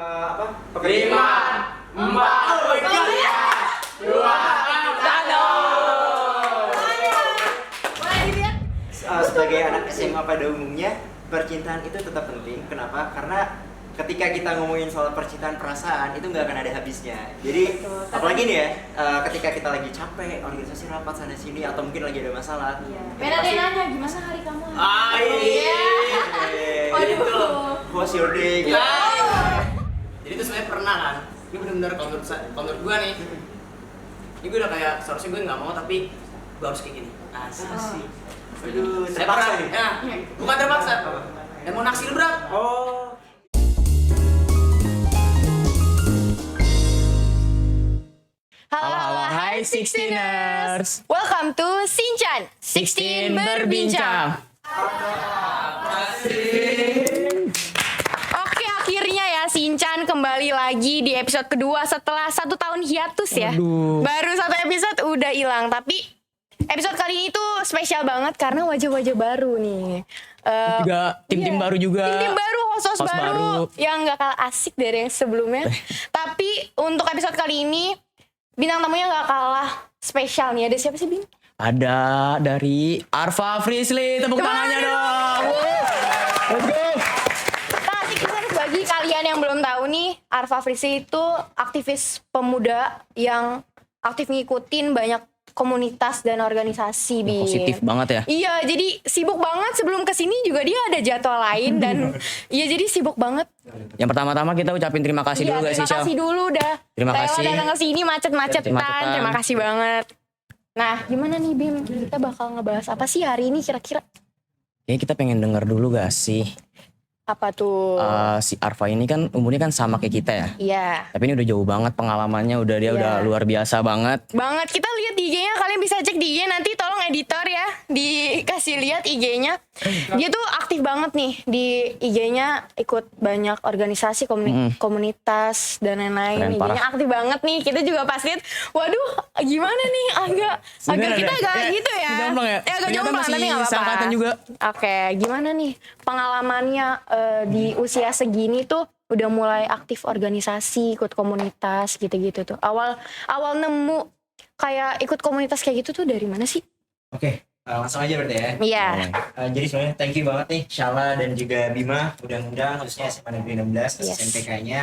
Apa? Lima, empat, tiga, dua, satu. Sebagai anak SMA pada umumnya, percintaan itu tetap penting. Kenapa? Karena ketika kita ngomongin soal percintaan perasaan itu nggak akan ada habisnya. Jadi apalagi nih ya, ketika kita lagi capek, organisasi rapat sana sini atau mungkin lagi ada masalah. Beda dia nanya gimana hari kamu? Waduh. What's your day? Gitu. Jadi itu sebenarnya pernah kan. Ini benar-benar kalau menurut gue nih. Ini gue udah kayak seharusnya gue nggak mau tapi gue harus kayak gini. Asik. Aduh, Saya terpaksa pernah. nih. Ya, bukan terpaksa. Yang mau naksir berat. Oh. Halo, hai Sixteeners. Welcome to Sinchan 16 berbincang. Oke, akhirnya ya Sinchan kembali lagi di episode kedua setelah 1 tahun hiatus ya. Baru 1 episode udah hilang, tapi episode kali ini tuh spesial banget karena wajah-wajah baru nih. Juga tim-tim baru juga. Tim-tim baru, host baru yang gak kalah asik dari yang sebelumnya. Tapi untuk episode kali ini bintang tamunya gak kalah spesial nih. Ada siapa sih, Bin? Ada dari Arfa Frisli, tepuk tangannya dong. Let's go. Nah, Sixteeners, bagi kalian yang belum tahu nih, Arfa Frisli itu aktivis pemuda yang aktif ngikutin banyak komunitas dan organisasi, Bin. Positif banget ya. Iya, jadi sibuk banget. Sebelum kesini juga dia ada jadwal lain dan iya, jadi sibuk banget. Yang pertama-tama kita ucapin terima kasih dulu guys, terima kasih dulu dah. Terima rela kasih. datang ke sini macet-macetan. Macet-macetan. Terima kasih banget. Nah, gimana nih Bim? Kita bakal ngebahas apa sih hari ini kira-kira? Kayaknya kita pengen denger dulu gak sih? Apa tuh? Si Arfa ini kan umurnya kan sama kayak kita ya. Iya. Tapi ini udah jauh banget pengalamannya, dia Iya. udah luar biasa banget. Banget, kita lihat di IG-nya, kalian bisa cek di IG, nanti tolong editor ya dikasih lihat IG-nya. Dia tuh aktif banget nih di IG-nya, ikut banyak organisasi, komunitas dan lain-lain. Keren, parah. IG-nya aktif banget nih. Kita juga pas lihat, waduh, gimana nih? Agak kita agak gitu ya. Jomplang ya? Agak Ternyata jomplang, masih tapi nggak apa-apa. seangkatan juga. Oke, gimana nih pengalamannya di usia segini tuh udah mulai aktif organisasi, ikut komunitas gitu-gitu tuh. Awal nemu kayak ikut komunitas kayak gitu tuh dari mana sih? Oke, langsung aja berarti ya. Iya. Jadi sebenarnya thank you banget nih Shala dan juga Bima udah ngundang khususnya SMA Negeri 16 Yes. SMPK-nya.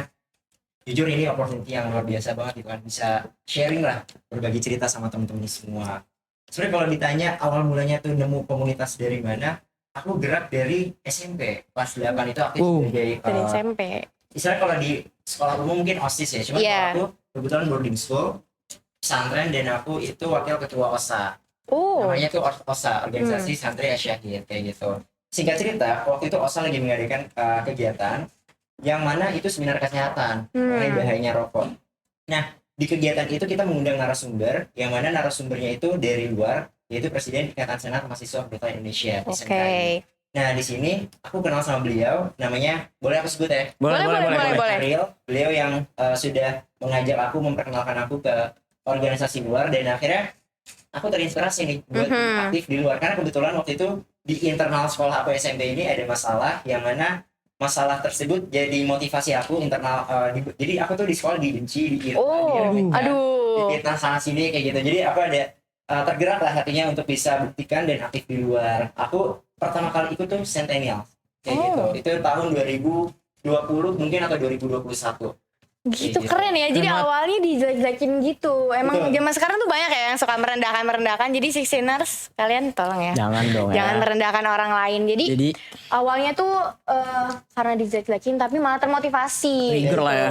Jujur ini opportunity yang luar biasa banget gitu kan, bisa sharing lah, berbagi cerita sama teman-teman semua. Sebenarnya kalau ditanya awal mulanya tuh nemu komunitas dari mana, aku gerak dari SMP. Kelas 8 itu aktif sebagai Dari SMP. istilahnya kalau di sekolah umum mungkin OSIS ya, cuma Iya. kalau aku kebetulan boarding school, pesantren, dan aku itu wakil ketua OSA. Oh. Namanya tuh OSA, Organisasi Santri Asyahid, kayak gitu. Singkat cerita, waktu itu OSA lagi mengadakan kegiatan yang mana itu seminar kesehatan mengenai bahayanya rokok. Nah, di kegiatan itu kita mengundang narasumber, yang mana narasumbernya itu dari luar, yaitu Presiden Ikatan Senat Mahasiswa Kedokteran Indonesia. Oke. SMKI. Nah, di sini aku kenal sama beliau, namanya, boleh aku sebut ya? Boleh. Ariel. Beliau yang sudah mengajak aku, memperkenalkan aku ke organisasi luar, dan akhirnya aku terinspirasi nih buat aktif di luar. Karena kebetulan waktu itu di internal sekolah aku SMP ini ada masalah, yang mana masalah tersebut jadi motivasi aku internal. Jadi aku tuh di sekolah dibenci, difitnah sana sini kayak gitu. Jadi aku ada tergerak lah hatinya untuk bisa buktikan dan aktif di luar. Aku pertama kali ikut tuh Centennial kayak gitu. Itu tahun 2020 mungkin atau 2021. Gitu, Kayak gitu. keren ya. Jadi awalnya dijelek-jelekin gitu. Emang Betul. zaman sekarang tuh banyak ya yang suka merendahkan. Jadi Sixteeners, kalian tolong ya. Jangan dong Jangan ya. merendahkan orang lain. Jadi awalnya tuh karena dijelek-jelekin tapi malah termotivasi. Trigger lah ya.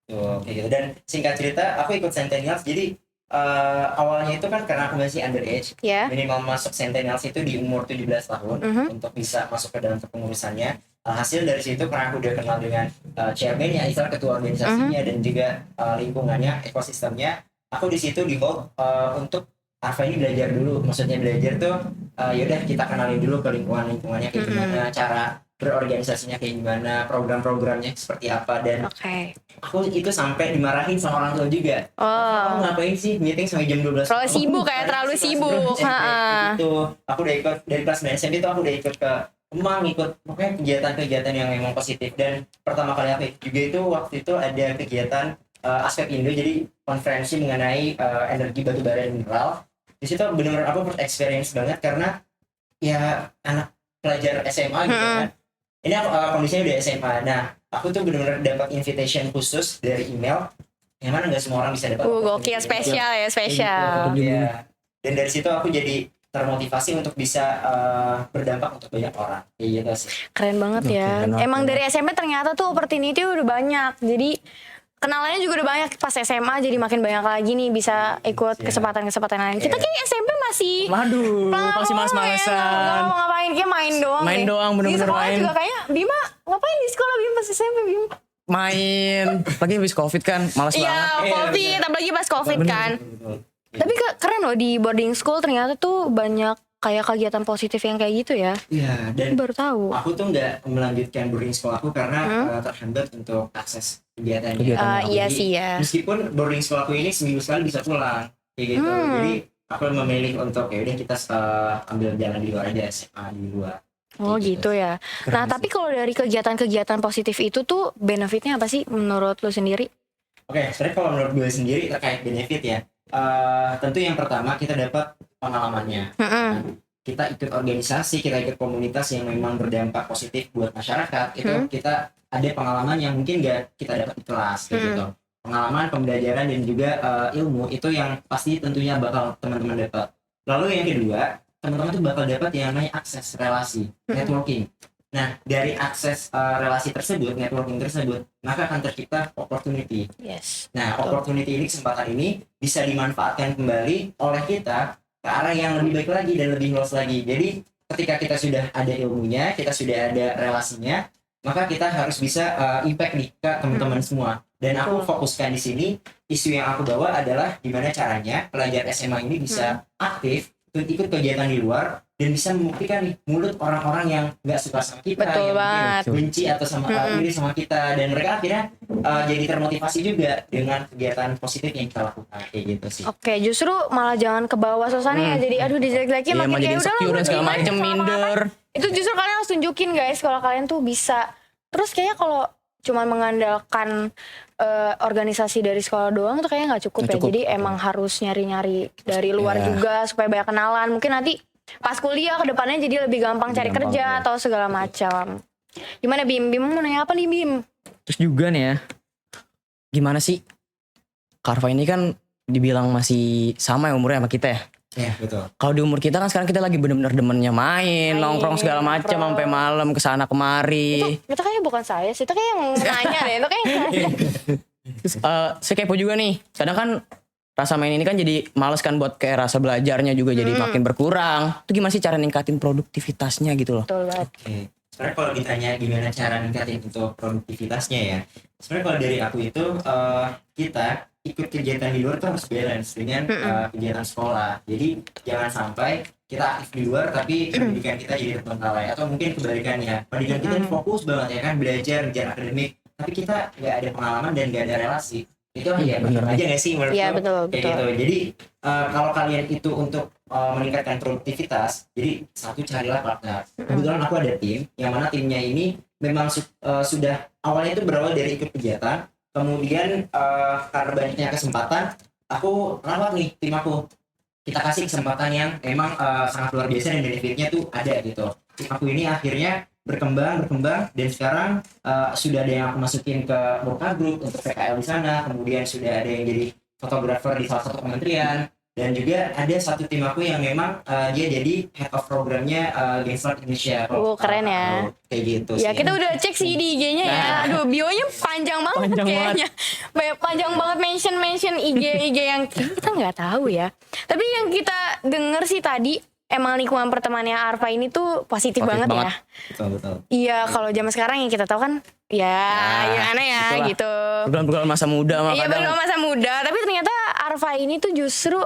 Tuh, kayak gitu. Dan singkat cerita, aku ikut Centennials. Jadi awalnya itu kan karena aku masih underage, Ya. minimal masuk Centennials itu di umur 17 tahun untuk bisa masuk ke dalam kepengurusannya. Hasil dari situ karena aku udah kenal dengan chairman-nya, istilah ketua organisasinya, dan juga lingkungannya, ekosistemnya, aku di situ di hold untuk Arfa ini belajar dulu. Maksudnya belajar tuh yaudah kita kenalin dulu ke lingkungannya kayak gimana, cara berorganisasinya kayak gimana, program-programnya seperti apa. Dan Oke. aku itu sampai dimarahin sama orang tua juga. Oh. Kamu ngapain sih meeting sampai jam 12? Terlalu sibuk ya, terlalu sibuk. Itu aku udah ikut dari kelas 9 SMP itu aku udah ikut ke emang ikut pokoknya kegiatan-kegiatan yang memang positif. Dan pertama kali aku ikut juga itu waktu itu ada kegiatan Aspek Indo, jadi konferensi mengenai energi batu bara dan mineral. Di situ benar-benar aku first experience banget karena ya anak pelajar SMA gitu kan. Ini aku, kondisinya udah SMA. Nah, aku tuh benar-benar dapat invitation khusus dari email yang mana nggak semua orang bisa dapat. Gokil, spesial ya, spesial. Iya. Dan dari situ aku jadi termotivasi untuk bisa berdampak untuk banyak orang. Kayak gitu sih. Keren banget Oke, ya. keren banget. Emang dari SMP ternyata tuh opportunity udah banyak. Jadi kenalannya juga udah banyak pas SMA, jadi makin banyak lagi nih bisa ikut kesempatan-kesempatan lain. Kita kayak SMP masih Waduh, pasti Ya, males-malesan. nggak mau ngapain, kayak main doang. Main deh. doang, bener-bener Di sekolah main. juga kayaknya Bima ngapain di sekolah Bima pas SMP Bima? Main. Lagi habis Covid kan, malas Iya, banget. Covid, apalagi pas Covid kan. Betul. Tapi keren loh di boarding school ternyata tuh banyak kayak kegiatan positif yang kayak gitu ya. Iya, dan Baru tahu. aku tuh nggak melanjutkan boarding school aku karena terhambat untuk akses kegiatan. Iya sih ya. Meskipun boarding school aku ini seminggu sekali bisa pulang, kayak gitu. Jadi aku memilih untuk ya udah kita ambil jalan di luar aja, SMA di luar. Oh gitu ya. Nah tapi kalau dari kegiatan-kegiatan positif itu tuh benefitnya apa sih menurut lu sendiri? Oke, sebenarnya kalau menurut gue sendiri terkait benefit ya, tentu yang pertama kita dapat pengalamannya. Kita ikut organisasi, kita ikut komunitas yang memang berdampak positif buat masyarakat. Itu kita ada pengalaman yang mungkin gak kita dapat di kelas, kayak gitu. Pengalaman, pembelajaran dan juga ilmu itu yang pasti tentunya bakal teman-teman dapat. Lalu yang kedua, teman-teman tuh bakal dapat yang namanya akses relasi, networking. Nah, dari akses relasi tersebut, networking tersebut, maka akan tercipta opportunity. Yes. Nah, opportunity ini, kesempatan ini bisa dimanfaatkan kembali oleh kita ke arah yang lebih baik lagi dan lebih luas lagi. Jadi, ketika kita sudah ada ilmunya, kita sudah ada relasinya, maka kita harus bisa impact nih ke teman-teman semua. Dan aku fokuskan di sini, isu yang aku bawa adalah gimana caranya pelajar SMA ini bisa aktif, ikut kegiatan di luar, dan bisa membuktikan nih mulut orang-orang yang nggak suka sama kita, Betul yang mungkin banget. benci atau sama iri sama kita, dan mereka akhirnya jadi termotivasi juga dengan kegiatan positif yang kita lakukan, kayak gitu sih. Oke, justru malah jangan ke bawah suasananya ya. Jadi aduh dijelek-jelekin Iya, makin malah jadi kayak udah insecure dan segala macem, minder. Itu justru kalian harus tunjukin guys kalau kalian tuh bisa. Terus kayaknya kalau cuma mengandalkan organisasi dari sekolah doang tuh kayaknya nggak cukup Nggak ya. cukup. Jadi emang harus nyari-nyari dari luar Iya. juga supaya banyak kenalan. Mungkin nanti pas kuliah ke depannya jadi lebih gampang cari Gampang, kerja ya. atau segala macam. Gimana Bim? Bim mau nanya apa nih Bim? Terus juga nih ya, gimana sih? Karva ini kan dibilang masih sama ya umurnya sama kita ya. Ya, betul. Kalau di umur kita kan sekarang kita lagi bener-bener demennya main, nongkrong segala macam nongkrong. sampai malam kesana kemari. Itu kayaknya bukan saya sih. Itu kayak yang nanya deh. Itu kayak yang nanya. Terus saya kepo juga nih. Kadang kan rasa main ini kan jadi males kan buat kayak rasa belajarnya juga jadi makin berkurang. Itu gimana sih cara ningkatin produktivitasnya gitu loh? Betul banget. Oke. Sebenarnya kalau ditanya gimana cara ningkatin untuk produktivitasnya ya, sebenarnya kalau dari aku itu kita ikut kegiatan di luar tuh harus balance dengan kegiatan sekolah. Jadi jangan sampai kita aktif di luar tapi pendidikan kita jadi terbengkalai, atau mungkin kebalikannya, pendidikan kita fokus banget ya kan, belajar ngejar akademik, tapi kita nggak ada pengalaman dan nggak ada relasi. Itu ya bener aja nggak sih menurut Iya, lo? betul, Kayak betul. gitu. Jadi kalau kalian itu untuk meningkatkan produktivitas, jadi satu, carilah partner. Kebetulan aku ada tim yang mana timnya ini memang sudah awalnya itu berawal dari ikut kegiatan, kemudian karena banyaknya kesempatan, aku rawat nih tim aku, kita kasih kesempatan yang memang sangat luar biasa dan benefitnya tuh ada gitu. Tim aku ini akhirnya berkembang dan sekarang sudah ada yang aku masukin ke Murka Group untuk PKL di sana, kemudian sudah ada yang jadi fotografer di salah satu kementerian, dan juga ada satu tim aku yang memang dia jadi head of programnya Gensler Indonesia. Keren ya. Kayak gitu Ya sih. kita udah cek sih di IG-nya ya. Aduh bionya panjang banget Panjang kayaknya. Panjang banget mention IG yang kita nggak tahu ya. Tapi yang kita denger sih tadi emang lingkungan pertemanannya Arfa ini tuh positif banget ya. Betul. Iya, kalau zaman sekarang yang kita tahu kan ya gimana ya itulah. gitu. Program-program masa muda mah Iya kadang baru masa muda, tapi ternyata Arfa ini tuh justru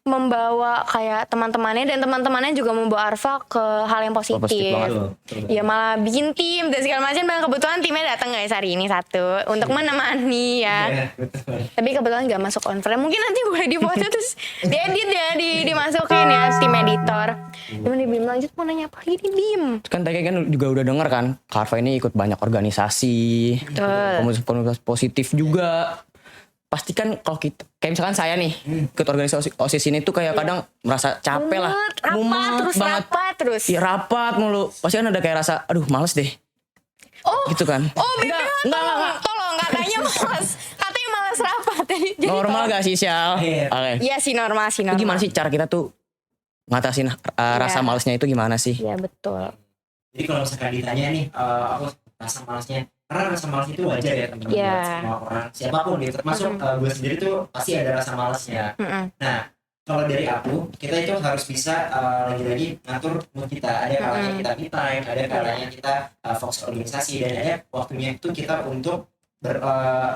membawa kayak teman-temannya dan teman-temannya juga membawa Arfa ke hal yang positif. Positif banget. Betul. Ya malah bikin tim dan segala macam, dan kebetulan timnya datang guys hari ini satu untuk menemani ya. Iya, betul. Tapi kebetulan gak masuk on frame. Mungkin nanti boleh difoto terus diedit ya, dimasukin ya tim editor. Gimana nih Bim, lanjut mau nanya apa lagi nih Bim? Kan tadi kan juga udah denger kan, Kak Arfa ini ikut banyak organisasi, komunitas positif juga. Pasti kan kalau kita, kayak misalkan saya nih ikut organisasi OSIS ini tuh kayak kadang merasa capek lah, Rapat terus. Iya rapat mulu, pasti kan ada kayak rasa, aduh males deh, gitu kan? Oh enggak. Tolong katanya malas. Katanya malas rapat. Jadi Normal gak sih Syal? Iya. Oke. Iya sih normal sih Itu normal. gimana sih cara kita tuh ngatasin rasa malesnya itu gimana sih? Iya betul. Jadi kalau misalkan ditanya nih, aku rasa malasnya, karena rasa malas itu wajar ya teman-teman, Iya. buat semua orang, siapapun gitu, termasuk gue sendiri tuh pasti ada rasa malasnya. Nah, kalau dari aku, kita itu harus bisa lagi-lagi ngatur mood kita. Ada kalanya kita me time, ada kalanya kita fokus ke organisasi, dan ada waktunya itu kita untuk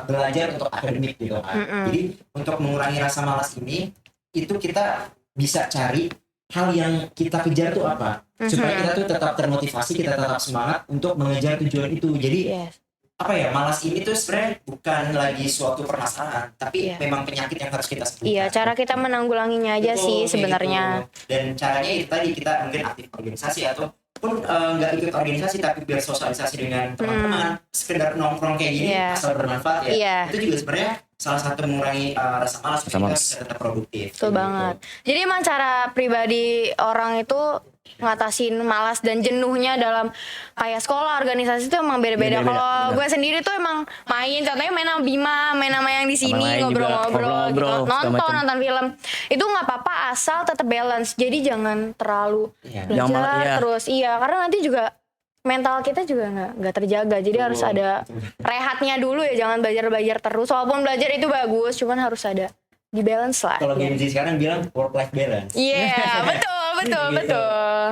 belajar untuk akademik gitu kan. Jadi untuk mengurangi rasa malas ini, itu kita bisa cari hal yang kita kejar tuh apa, supaya kita tuh tetap termotivasi, kita tetap semangat untuk mengejar tujuan itu. Jadi Yes. apa ya, malas ini tuh sebenarnya bukan lagi suatu permasalahan, tapi Iya. memang penyakit yang harus kita sembuhkan. Iya, cara kita menanggulanginya aja Betul, sih kayak sebenarnya. gitu. Dan caranya itu tadi, kita mungkin aktif organisasi ataupun nggak ikut organisasi tapi bersosialisasi dengan teman-teman, sekedar nongkrong kayak gini, Iya. asal bermanfaat ya. Iya. Itu juga sebenarnya salah satu mengurangi rasa malas, Rasa kita malas. bisa tetap produktif. Betul Kayak banget. gitu. Jadi emang cara pribadi orang itu ngatasin malas dan jenuhnya dalam kayak sekolah, organisasi itu emang beda-beda. Beda-beda, Kalau bener. gue sendiri tuh emang main, contohnya main sama Bima, main sama yang di Sama sini, lain juga, ngobrol-ngobrol gitu, ngobrol-ngobrol, segala macam. nonton film. Itu nggak apa-apa asal tetap balance. Jadi jangan terlalu Iya. Yang belajar malah- iya. terus. Iya, karena nanti juga mental kita juga nggak terjaga. Jadi harus ada rehatnya dulu ya, jangan belajar terus. Walaupun belajar itu bagus, cuman harus ada di balance lah. Kalau ya. Gen Z sekarang bilang work life balance. Iya, betul. Gitu.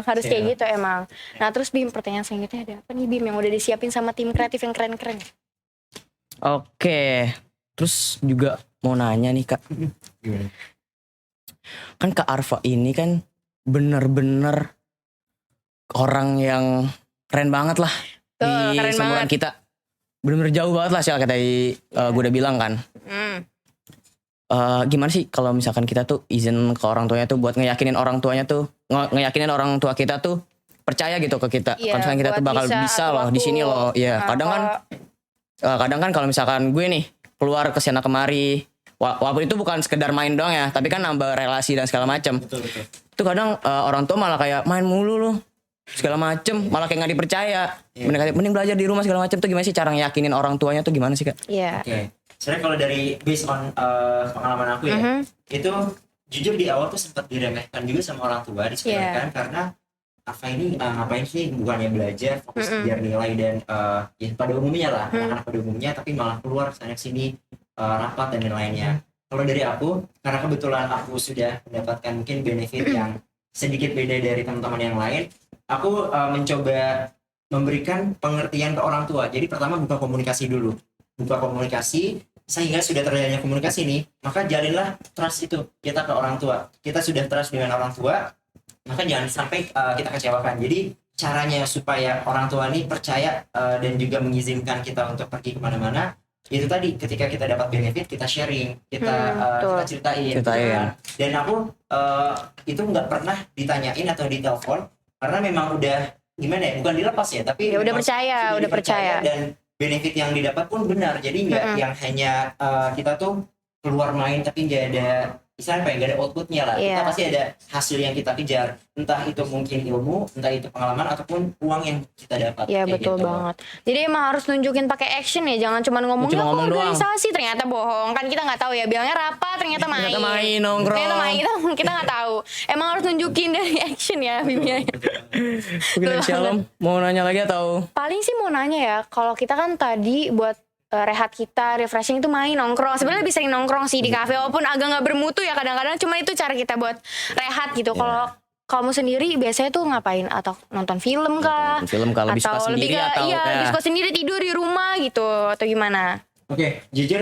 Harus kayak Siap. gitu emang. Nah, terus Bim, pertanyaan selanjutnya ada apa nih Bim yang udah disiapin sama tim kreatif yang keren-keren? Oke, terus juga mau nanya nih Kak, Gimana? kan Kak Arfa ini kan bener-bener orang yang keren banget lah Tuh, di keren seumuran banget. kita. Bener-bener jauh banget lah sih kayak tadi gue udah bilang kan. Gimana sih kalau misalkan kita tuh izin ke orang tuanya tuh buat ngeyakinin orang tuanya tuh ngeyakinin orang tua kita tuh percaya gitu ke kita. Iya, Kalau misalkan kita buat tuh bakal bisa loh di sini loh. Iya, kadang kan kalau misalkan gue nih keluar ke sana kemari, walaupun itu bukan sekedar main doang ya, tapi kan nambah relasi dan segala macam. Betul. Itu kadang orang tua malah kayak main mulu loh segala macem, malah kayak nggak dipercaya. Mending belajar di rumah segala macem. Tuh gimana sih cara ngeyakinin orang tuanya tuh gimana sih Kak? Iya. Oke. Sebenarnya kalau dari based on pengalaman aku ya, itu jujur di awal tuh sempat diremehkan juga sama orang tua, disepelekan karena apa ini ngapain sih, bukannya belajar, fokus biar nilai dan ya pada umumnya lah, anak-anak pada umumnya, tapi malah keluar sana sini rapat dan lain-lainnya. Kalau dari aku, karena kebetulan aku sudah mendapatkan mungkin benefit yang sedikit beda dari teman-teman yang lain, aku mencoba memberikan pengertian ke orang tua. Jadi pertama buka komunikasi dulu. Buka komunikasi, sehingga sudah terjadinya komunikasi nih, maka jalinlah trust itu kita ke orang tua. Kita sudah trust dengan orang tua, maka jangan sampai kita kecewakan. Jadi caranya supaya orang tua ini percaya dan juga mengizinkan kita untuk pergi kemana-mana, itu tadi ketika kita dapat benefit, kita sharing, kita ceritain. Gitu kan. Dan aku itu nggak pernah ditanyain atau ditelepon, karena memang udah gimana ya, bukan dilepas ya, tapi Ya udah memang percaya, sudah udah percaya. Dan benefit yang didapat pun benar. Jadi nggak yang hanya kita tuh keluar main tapi nggak ada misalnya nggak ada outputnya lah. Kita pasti ada hasil yang kita kejar, entah itu mungkin ilmu, entah itu pengalaman ataupun uang yang kita dapat. Iya betul gitu. banget. Jadi emang harus nunjukin pakai action ya, jangan cuma ngomong Cuma ya ngomong doang. organisasi ternyata bohong, kan kita nggak tahu ya, bilangnya rapat ternyata main. Ternyata main, nongkrong. Ternyata main, kita nggak tahu. Emang harus nunjukin dari action ya Bimnya. Mungkin dari Shalom mau nanya lagi atau? Paling sih mau nanya ya, kalau kita kan tadi buat rehat kita, refreshing itu main nongkrong. Sebenarnya lebih sering nongkrong sih di kafe, walaupun agak nggak bermutu ya kadang-kadang. Cuma itu cara kita buat rehat gitu. Kalau kamu sendiri biasanya tuh ngapain? Atau nonton film kah? Film kalau lebih suka Atau sendiri atau iya, kayak lebih suka sendiri tidur di rumah gitu atau gimana? Oke, jujur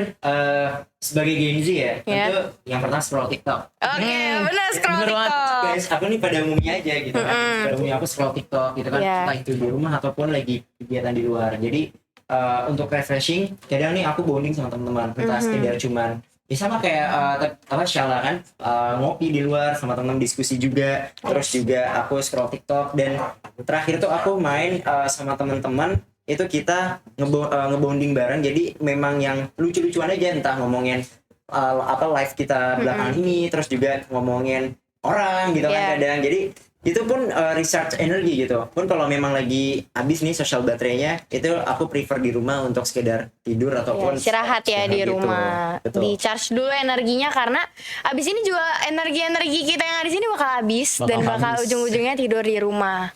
sebagai Gen Z ya, Iya. tentu yang pertama scroll TikTok. Oke, bener scroll bener banget. TikTok. Guys, aku nih pada umumnya aja gitu kan. Pada umumnya aku scroll TikTok gitu kan, Iya. entah itu di rumah ataupun lagi kegiatan di luar. Jadi untuk refreshing, kadang nih aku bonding sama teman-teman, entah sekedar cuman ya sama kayak Shala kan, ngopi di luar sama teman diskusi juga. Terus juga aku scroll TikTok, dan terakhir tuh aku main sama teman-teman itu kita ngebonding bareng. Jadi memang yang lucu-lucuan aja, entah ngomongin live kita belakangan ini, terus juga ngomongin orang gitu Iya. kan kadang. Jadi itu pun recharge energi gitu. Pun kalau memang lagi habis nih social baterainya, itu aku prefer di rumah untuk sekedar tidur ataupun Istirahat ya di gitu. rumah, Betul. di charge dulu energinya, karena abis ini juga energi kita yang ada di sini bakal habis dan bakal habis. ujung-ujungnya tidur di rumah.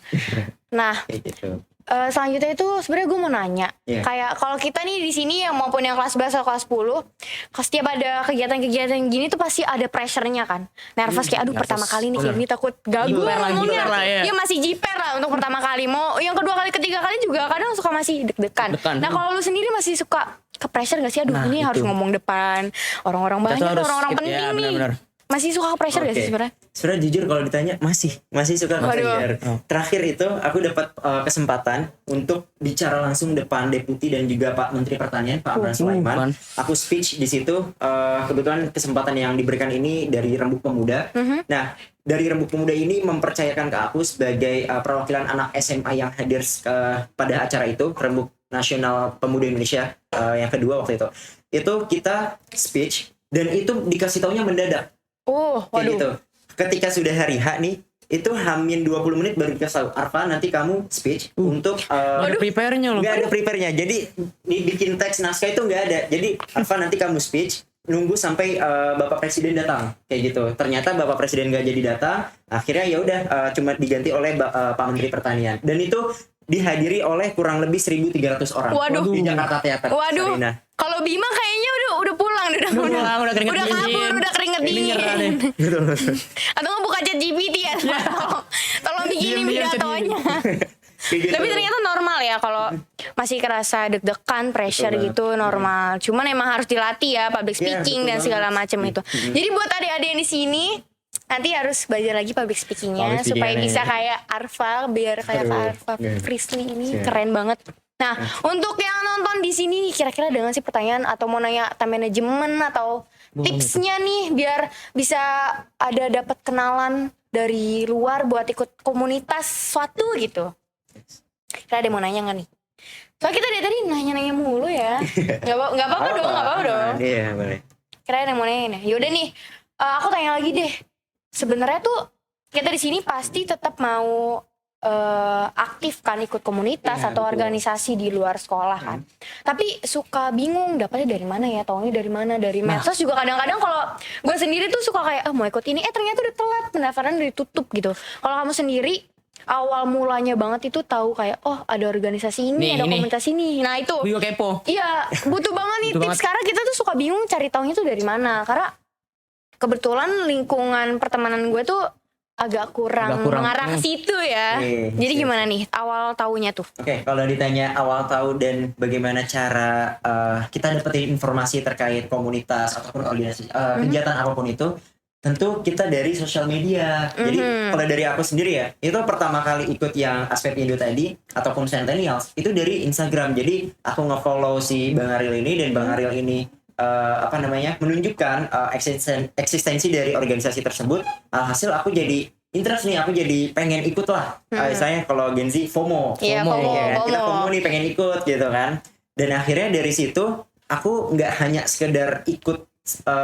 Nah, Kayak gitu. selanjutnya itu sebenarnya gue mau nanya, Iya. kayak kalau kita nih di sini yang maupun yang kelas 11 atau kelas 10, setiap ada kegiatan-kegiatan gini tuh pasti ada pressure-nya kan, nervous kayak aduh nervous. pertama kali nih kayak Bener. gini takut gagal Jiper lah, ngomongnya, jiper lah, ya. ya masih jiper lah untuk pertama kali, mau yang kedua kali ketiga kali juga kadang suka masih deg-degan. Deg-degan. Nah kalau lu sendiri masih suka ke pressure gak sih, aduh Nah, ini harus itu. ngomong depan orang-orang Kita tuh banyak, harus orang-orang skip, penting ya, nih, benar-benar. masih suka ke pressure gak sih Oke. sebenarnya? Sebenarnya jujur kalau ditanya masih suka Waduh. belajar. Terakhir itu aku dapat kesempatan untuk bicara langsung depan Deputi dan juga Pak Menteri Pertanian Pak Amran Sulaiman. kan. Aku speech di situ, kebetulan kesempatan yang diberikan ini dari Rembuk Pemuda. Nah, dari Rembuk Pemuda ini mempercayakan ke aku sebagai perwakilan anak SMA yang hadir pada acara itu, Rembuk Nasional Pemuda Indonesia yang kedua waktu itu. Itu kita speech dan itu dikasih taunya mendadak. Kayak Kayak gitu. Ketika sudah hari H nih, itu hamin 20 menit baru dikasih tahu, Arfa nanti kamu speech untuk Nggak ada prepare-nya loh. nggak ada prepare-nya. Jadi bikin teks naskah itu nggak ada. Jadi Arfa nanti kamu speech, nunggu sampai Bapak Presiden datang kayak gitu. Ternyata Bapak Presiden nggak jadi datang. Akhirnya ya udah cuma diganti oleh Pak Menteri Pertanian. Dan itu dihadiri oleh kurang lebih 1.300 orang Waduh. di Jakarta Theater Waduh, Arena. kalau Bima kayaknya udah pulang, Udah keringet udah dingin. kabur, udah keringet Ini dingin. nyerah deh. Atau nggak buka chat GPT ya? Tolong bikinin Diam-diam pidatonya. Kayak gitu. Tapi ternyata normal ya kalau masih kerasa deg-degan, pressure Betul gitu normal. Cuman emang harus dilatih ya public Iya, speaking betul dan segala banget. macam itu. Jadi buat adik-adik yang di sini nanti harus belajar lagi public speakingnya Public supaya speaking-nya. bisa kayak Arfa, biar kayak Kak Aduh, Arfa iya. Frisly ini Siap. keren banget. Nah, untuk yang nonton di sini kira-kira ada nggak sih pertanyaan atau mau nanya time management atau tipsnya nih biar bisa ada dapat kenalan dari luar buat ikut komunitas suatu gitu. Kira ada yang mau nanya nggak nih? Soalnya kita dari tadi nanya-nanya mulu ya. Nggak apa-apa dong, nggak apa-apa dong. Iya, boleh. Kira ada yang mau nanya nih. Yaudah nih, aku tanya lagi deh. Sebenarnya tuh kita di sini pasti tetap mau aktif kan ikut komunitas Iya, atau betul. organisasi di luar sekolah kan. Tapi suka bingung dapatnya dari mana ya, taunya dari mana, dari medsos juga kadang-kadang kalau gue sendiri tuh suka kayak mau ikut ini, ternyata udah telat, pendaftaran udah ditutup gitu. Kalau kamu sendiri awal mulanya banget itu tahu kayak oh ada organisasi ini, Nih, ada ini. komunitas ini. Nah itu Gue juga kepo. iya butuh banget nih Butuh tips. banget. Sekarang kita tuh suka bingung cari taunya tuh dari mana, karena kebetulan lingkungan pertemanan gue tuh agak kurang mengarah ke situ ya. Jadi siap, gimana nih awal taunya tuh? Oke, kalau ditanya awal tahu dan bagaimana cara kita dapetin informasi terkait komunitas ataupun organisasi kegiatan apapun itu, tentu kita dari sosial media. Jadi kalau dari aku sendiri ya, itu pertama kali ikut yang aspek Indo tadi ataupun Centennials itu dari Instagram. Jadi aku nge-follow si Bang Ariel ini, dan Bang Ariel ini menunjukkan eksistensi dari organisasi tersebut. Alhasil aku jadi interest nih, aku jadi pengen ikut lah. Misalnya kalau Gen Z FOMO. Iya, FOMO, Ya, kita FOMO. FOMO nih, pengen ikut gitu kan. Dan akhirnya dari situ aku nggak hanya sekedar ikut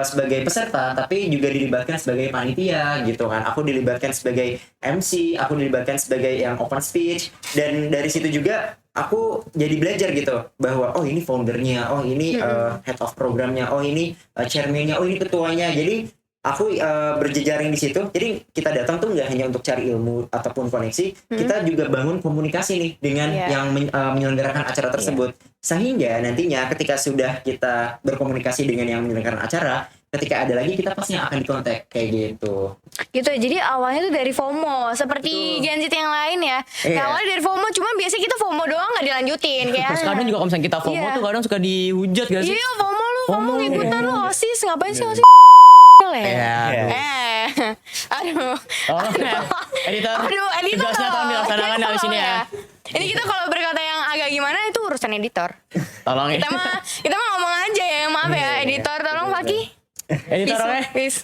sebagai peserta, tapi juga dilibatkan sebagai panitia gitu kan. Aku dilibatkan sebagai MC, aku dilibatkan sebagai yang open speech, dan dari situ juga aku jadi belajar gitu bahwa oh ini foundernya, oh ini head of programnya, oh ini chairmannya, oh ini ketuanya. Jadi aku berjejaring di situ. Jadi kita datang tuh nggak hanya untuk cari ilmu ataupun koneksi, kita juga bangun komunikasi nih dengan yang menyelenggarakan acara tersebut. Sehingga nantinya ketika sudah kita berkomunikasi dengan yang menyelenggarakan acara, ketika ada lagi kita pasti akan dikontak kayak gitu. Gitu ya, jadi awalnya tuh dari FOMO seperti Gen Z yang lain ya. Iya. Nah, awalnya dari FOMO, cuma biasanya kita FOMO doang nggak dilanjutin kayak Terus kadang juga kalau misalnya kita FOMO Iya. tuh kadang suka dihujat gak sih? iya kamu ikutan lo OSIS, ngapain sih OSIS? Iya. Aduh. Oh, editor. Aduh, editor. Tugasnya tolong dilaksanakan Editor dari sini ya. Ini kita kalau berkata yang agak gimana itu urusan editor. Tolong ya. Kita mah ngomong aja ya, maaf ya editor, tolong Faki. Editor oke. Please.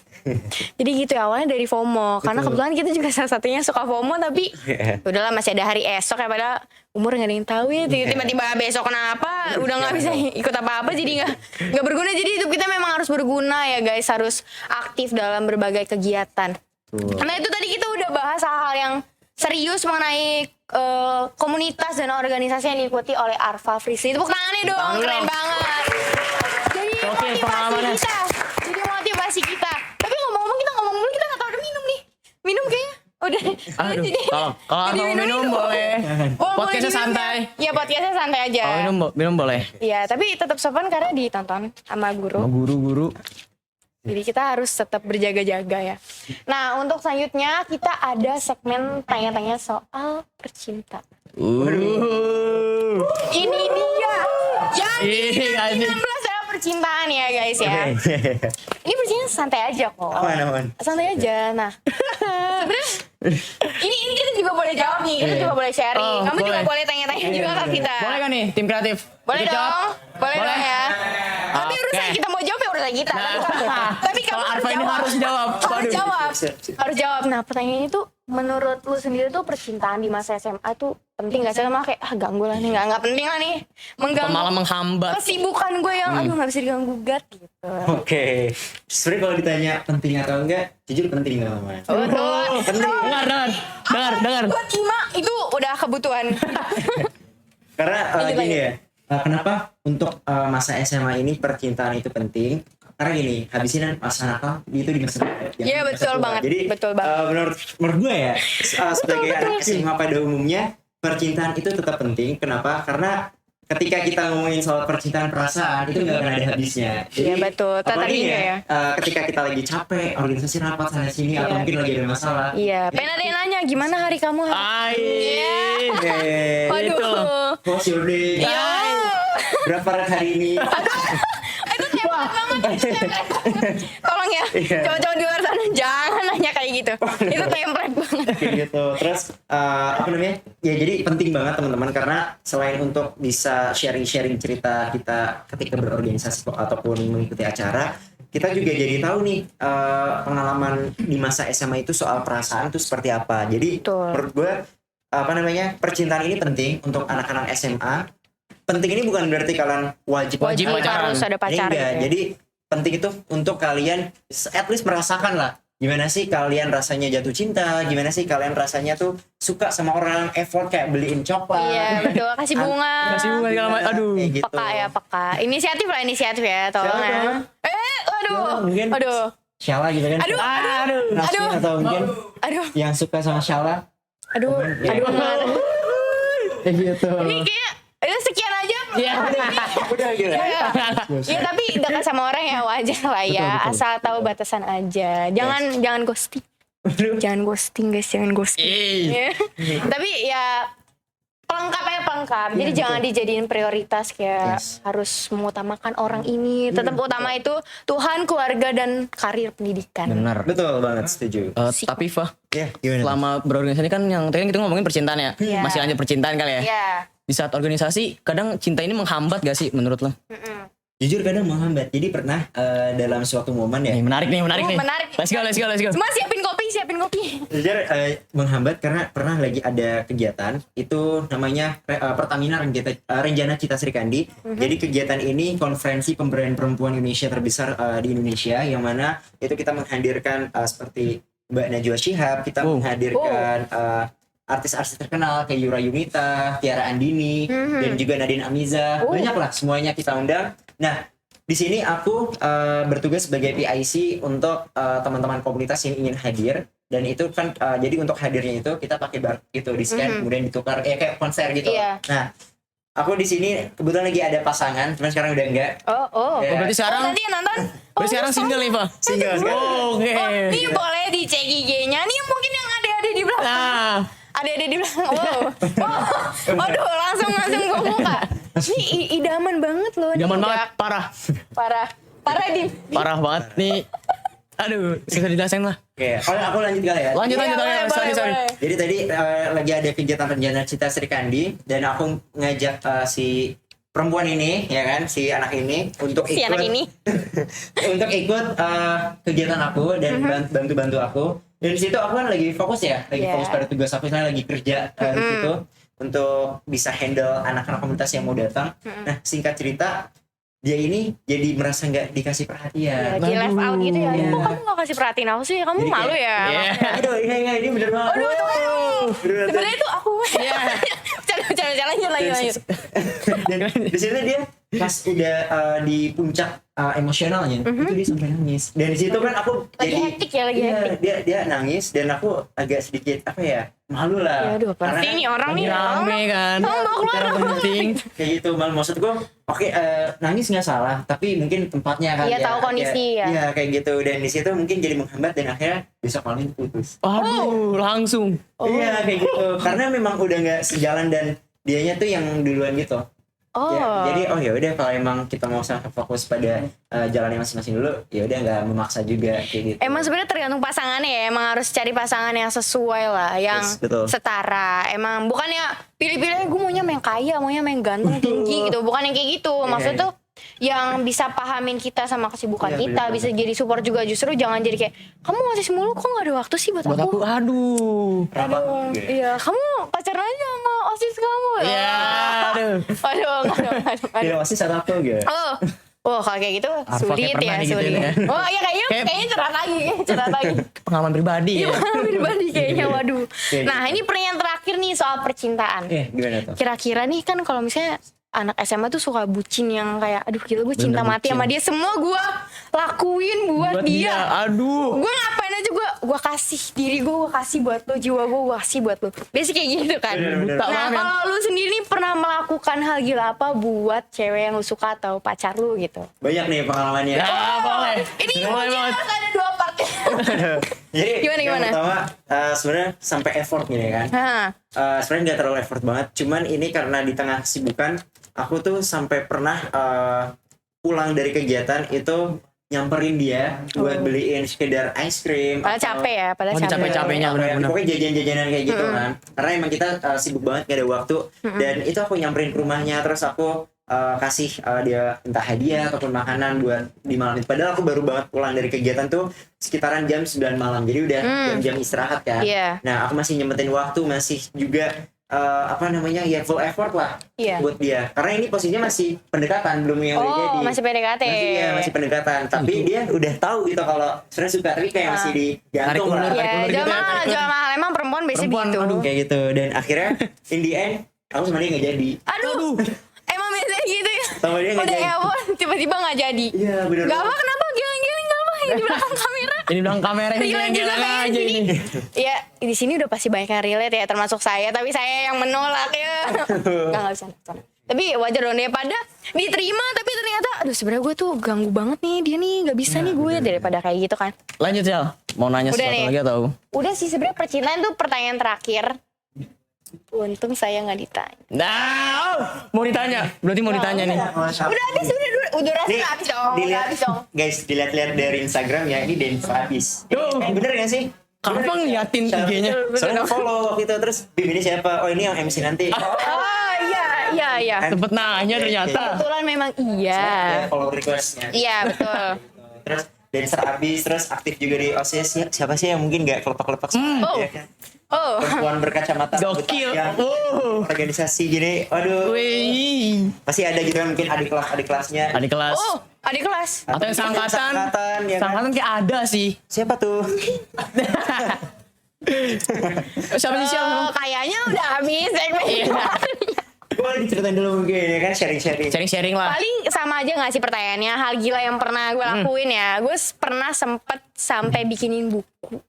Jadi gitu ya, awalnya dari FOMO. Karena kebetulan kita juga salah satunya suka FOMO, tapi udahlah masih ada hari esok ya, padahal umur gak ada yang tahu ya. Tiba-tiba besok kenapa udah gak bisa ikut apa-apa, jadi gak berguna. Jadi hidup kita memang harus berguna ya guys, harus aktif dalam berbagai kegiatan. Nah itu tadi kita udah bahas hal-hal yang serius mengenai komunitas dan organisasi yang diikuti oleh Arfa Frisly. Tepuk tangannya dong, keren banget. Jadi motivasi kita. Jadi motivasi kita. Tapi ngomong-ngomong kita ngomong dulu, kita gak tau ada minum nih. Minum kayaknya. Udah. Aduh, Jadi- kalau jadi mau minum boleh. Oh, Podcastnya boleh diminum santai. ya? Iya, podcastnya santai aja. Kalau minum boleh. Iya, tapi tetap sopan karena ditonton sama guru. Guru-guru. Jadi kita harus tetap berjaga-jaga ya. Nah, untuk selanjutnya kita ada segmen tanya-tanya soal percintaan. Ini dia yang Ih, anjing. 19 adalah percintaan ya guys ya. Ini percintaan santai aja kok. Aman. Santai aja. Nah, sebenarnya ini kita juga boleh jawab nih. Kita juga boleh sharing. Oh, Kamu juga boleh. boleh tanya-tanya juga ke kita. Boleh kan nih tim kreatif? Boleh Ikut jawab? dong. Boleh Boleh. dong ya. Tapi Oke. urusan kita mau jawab ya urusan kita. Tapi kamu Kalau harus Arfa ini jawab. harus jawab. Harus Waduh. jawab. Harus jawab. Nah, pertanyaannya itu menurut lu sendiri tuh percintaan di masa SMA tuh penting gak sih? Sama kayak ganggu lah nih, nggak penting lah nih, mengganggu Malah menghambat. kesibukan gue yang aduh nggak bisa diganggu gugat gitu. Oke. Sebenarnya kalau ditanya penting atau enggak, jujur penting teman-teman. Dengar. Buat Ima itu udah kebutuhan. Karena Lanjut, gini ya, kenapa untuk masa SMA ini percintaan itu penting? Karena gini, habisin masa nakal itu di masa nakal. jangan Iya, di masa betul tua. banget, Jadi betul banget. menurut gue ya, sebagai anak SMA pada umumnya, percintaan itu tetap penting. Kenapa? Karena ketika kita ngomongin soal percintaan perasaan itu nggak akan ada habisnya. Iya, betul. Tata apalagi liga ya. ketika kita lagi capek, organisasi rapat sana sini atau Iya. mungkin lagi ada masalah. Iya, pengen ada yang nanya gimana hari kamu hari? Iya. Waduh. Itu. How's your day? Iya. Berapa hari ini? Itu template banget. Tolong ya, cowok-cowok di luar sana jangan nanya kayak gitu. Itu template banget. Kayak gitu. Terus apa namanya? Ya jadi penting banget teman-teman karena selain untuk bisa sharing-sharing cerita kita ketika berorganisasi ataupun mengikuti acara, kita juga jadi tahu nih pengalaman di masa SMA itu soal perasaan itu seperti apa. Jadi Betul. menurut gue apa namanya? Percintaan ini penting untuk anak-anak SMA. Penting ini bukan berarti kalian wajib Wajib pacaran. harus ada Ini pacar enggak. gitu ya. Jadi penting itu untuk kalian at least merasakan lah gimana sih kalian rasanya jatuh cinta, gimana sih kalian rasanya tuh suka sama orang, effort kayak beliin coklat. Iya, betul. Kasih bunga. Kasih bunga segala macam. Aduh. Kayak gitu. Peka ya, peka. Inisiatif ya, tolong Siapa ya. dong? Waduh. Siapa? Mungkin Aduh. Shala gitu kan. Aduh. Nasrin Aduh. atau mungkin Aduh. yang suka sama Shala. Aduh. Kayak gitu. Ini kayak sekian aja. Iya. Udah gitu. Ya tapi dekat sama orang ya wajar lah ya. Betul. Asal tahu batasan aja. Jangan ghosting. Jangan ghosting guys, jangan ghosting. Ya. Tapi ya pelengkap. Jadi jangan dijadiin prioritas kayak Yes. harus mengutamakan orang ini. Tetap utama itu Tuhan, keluarga dan karir pendidikan. Benar. Betul banget, setuju. Tapi Fah, Ya, gimana? selama berorganisasi kan yang tadi kan kita ngomongin percintaan ya. Iya. Masih lanjut percintaan kali ya. Iya. Di saat organisasi kadang cinta ini menghambat gak sih menurut lo? Jujur kadang menghambat. Jadi pernah dalam suatu momen ya. Nih, menarik nih. Menarik. Let's go. Semua siapin kopi. Jujur menghambat karena pernah lagi ada kegiatan itu namanya Pertamina Renjana Cita Sri Kandi. Jadi kegiatan ini konferensi pemberdayaan perempuan Indonesia terbesar di Indonesia yang mana itu kita menghadirkan seperti Mbak Najwa Shihab, kita menghadirkan artis-artis terkenal kayak Yura Yunita, Tiara Andini, dan juga Nadine Amiza. Banyak lah semuanya kita undang. Nah, di sini aku bertugas sebagai PIC untuk teman-teman komunitas yang ingin hadir, dan itu kan jadi untuk hadirnya itu kita pakai bar gitu di scan kemudian ditukar kayak konser gitu. Iya. Nah, aku di sini kebetulan lagi ada pasangan, cuman sekarang udah enggak. Oh. Ya. Berarti sekarang Nanti yang nonton. berarti sekarang single nih, Fah. Single sekarang. Oke. Ini boleh dicek IG-nya. Nih mungkin yang ada di belakang. Nah, ada di belakang. Waduh, langsung gue buka. Ini idaman banget loh. Zaman nih. banget, parah. Parah di. Parah banget nih. Aduh, bisa dijelasin lah. Oke, aku lanjut kali ya. Lanjut. Iya, Sorry. boleh. Jadi tadi lagi ada kegiatan rencana cita Sri Kandi dan aku ngajak si perempuan ini ya kan, si anak ini untuk ikut Si anak ini. untuk ikut kegiatan aku dan bantu aku. Dan di situ aku kan lagi fokus ya, fokus pada tugas aku, saya lagi kerja di situ untuk bisa handle anak-anak komunitas yang mau datang. Nah, singkat cerita dia ini jadi merasa nggak dikasih perhatian. Di left out gitu ya. Iya. Kok kamu gak kasih perhatiin aku sih? Kamu Jadi malu kayak- ya? Iya. Aduh, ini bener banget. Bener. Sebenarnya itu aku. Lanjut. Dan di situ dia pas udah di puncak emosionalnya, itu dia sampai nangis. Dan di situ kan aku Lagi jadi hektik ya, lagi iya, hektik. dia nangis dan aku agak sedikit apa ya, malu lah. Ya aduh, Karena pasti nih orang nih. Rame kan. Tolong bawa keluar. Cara penting. kayak gitu. Maksud gue, oke, nangis nggak salah, tapi mungkin tempatnya kan Iya, tahu kondisi ya. Iya, kayak gitu. Dan di situ mungkin jadi menghambat dan akhirnya besok malam putus. Aduh, langsung. Iya, kayak gitu. Karena memang udah nggak sejalan dan dianya tuh yang duluan gitu. Ya, jadi ya udah kalau emang kita mau usah fokus pada jalannya masing-masing dulu, ya udah nggak memaksa juga kayak gitu. Emang sebenarnya tergantung pasangannya ya. Emang harus cari pasangan yang sesuai lah, yang Yes, betul. setara. Emang bukannya pilih-pilih gue maunya yang kaya, maunya yang ganteng tinggi gitu. Bukan yang kayak gitu. Maksudnya tuh yang bisa pahamin kita sama kesibukan Iya, kita, bener bisa jadi support juga. Justru jangan jadi kayak kamu ngasih mulu kok nggak ada waktu sih buat Buat aku, aduh. Rapat. Iya, kamu pacaran aja sama OSIS kamu. Ya, aduh. Aduh, nggak. Tidak pasti salah aku gitu. Oh, kalau kayak gitu Arfa sulit kayak pernah ya, digituin sulit. ya. Oh iya kayaknya curhat lagi. Pengalaman pribadi Iya, ya. pribadi kayaknya, waduh. Kayak Nah, ini pertanyaan terakhir nih soal percintaan. Gimana tuh? Kira-kira nih kan kalau misalnya anak SMA tuh suka bucin yang kayak aduh gila gue cinta Bener, mati sama dia, semua gue lakuin buat dia. Aduh. Gue ngapain aja gue kasih diri gue kasih buat lo, jiwa gue kasih buat lo. Biasanya kayak gitu kan. Bener. Nah, kalau lu sendiri nih pernah melakukan hal gila apa buat cewek yang lu suka atau pacar lu gitu? Banyak nih pengalamannya. Ya, boleh. Ini Boleh banget. harus ada 2 part. Jadi Gimana? yang pertama sebenarnya sampai effort gini kan. Hah. Sebenarnya nggak terlalu effort banget. Cuman ini karena di tengah kesibukan, aku tuh sampai pernah pulang dari kegiatan itu nyamperin dia buat beliin sekedar ice cream. Padahal capek ya, padahal Oh, capek. capek-capeknya, Atau benar-benar. pokoknya jajan-jajanan kayak gitu kan. Karena emang kita sibuk banget gak ada waktu. Dan itu aku nyamperin ke rumahnya, terus aku kasih dia entah hadiah ataupun makanan buat di malam itu. Padahal aku baru banget pulang dari kegiatan tuh sekitaran jam 9 malam. Jadi udah jam-jam istirahat kan. Iya. Nah, aku masih nyempetin waktu, masih juga full effort lah Iya. buat dia. Karena ini posisinya masih pendekatan, belum yang udah jadi. Masih PDKT. Masih pendekatan. Tapi dia udah tahu gitu kalau sebenarnya suka, tapi kayak masih digantung Tarik ulur, lah. tarik Ya, ulur gitu jual ya. mahal, jual mahal. Emang perempuan biasanya Perempuan, gitu. aduh. Kayak gitu. Dan akhirnya in the end aku sama dia nggak jadi. Aduh. Emang biasanya gitu ya. Sama dia nggak Udah jadi. ya, tiba-tiba nggak jadi. Iya bener. Gak apa, kenapa? Giling-giling gak apa? Yang di belakang kamera. Ini bilang kamera ini Relate juga jalan-jalan kayak aja gini. ini. Ya, di sini udah pasti banyak yang relate ya, termasuk saya. Tapi saya yang menolak ya. Nggak bisa. Tapi wajar dong daripada diterima tapi ternyata aduh sebenarnya gue tuh ganggu banget nih dia nih, nggak bisa nih gue, daripada kayak gitu kan. Lanjut Sel, mau nanya Udah sesuatu nih. lagi atau? Udah sih, sebenarnya percintaan tuh pertanyaan terakhir. Untung saya nggak ditanya. Nah, mau ditanya, berarti mau ditanya nih. Udah habis, udah rasa Nih, habis dong. Udah dilihat habis dong. guys, dilihat-lihat dari Instagram ya, ini Dennis habis. Tuh. Bener gak sih? Kenapa ngeliatin IG-nya? Soalnya follow gitu, terus ini siapa? Oh ini yang MC nanti. Oh iya. Sempet nanya ternyata. Kebetulan memang iya. Ya, follow requestnya. Iya betul. Terus dancer abis, terus aktif juga di OSIS. Siapa sih yang mungkin gak kelepak-kelepak Oh. ya kan? Oh. Perempuan berkacamata Gokil. yang Oh. organisasi gini. Waduh. Wih. Pasti ada gitu kan, mungkin adik kelasnya. Adik kelas. Oh, adik kelas. Atau yang sangkatan. Sangkatan, ya kan? Sangkatan kayak ada sih. Siapa tuh? Siapa sih siapa? Kayaknya udah habis segmen Iya. ini. Boleh diceritain dulu mungkin ya kan, sharing-sharing. Sharing-sharing lah. Paling sama aja gak sih pertanyaannya, hal gila yang pernah gue lakuin ya. Gue pernah sempet sampai bikinin buku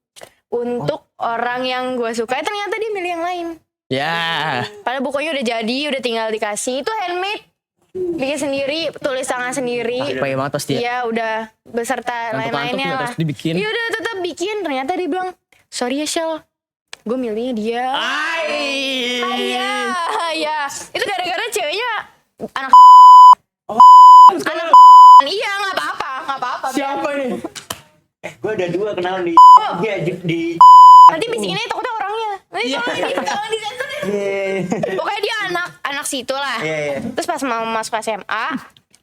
untuk orang yang gue suka, ternyata dia milih yang lain. Ya. Padahal bukunya udah jadi, udah tinggal dikasih. Itu handmade, bikin sendiri, tulis tangan sendiri. Capek banget pasti ya. Iya udah beserta Ngantuk-ngantuk lain-lainnya juga lah. terus dibikin. Iya udah tetap bikin. Ternyata dia bilang, sorry ya Shell, gue milihnya dia. Iya, iya. Itu gara-gara ceweknya anak anak iya, nggak apa-apa. Siapa nih? Gue ada 2 kenalan di dia di Nanti bisikinnya takutnya orangnya. Nanti tolong disensor deh. Pokoknya dia anak situ lah. Iya. Terus pas mau masuk SMA,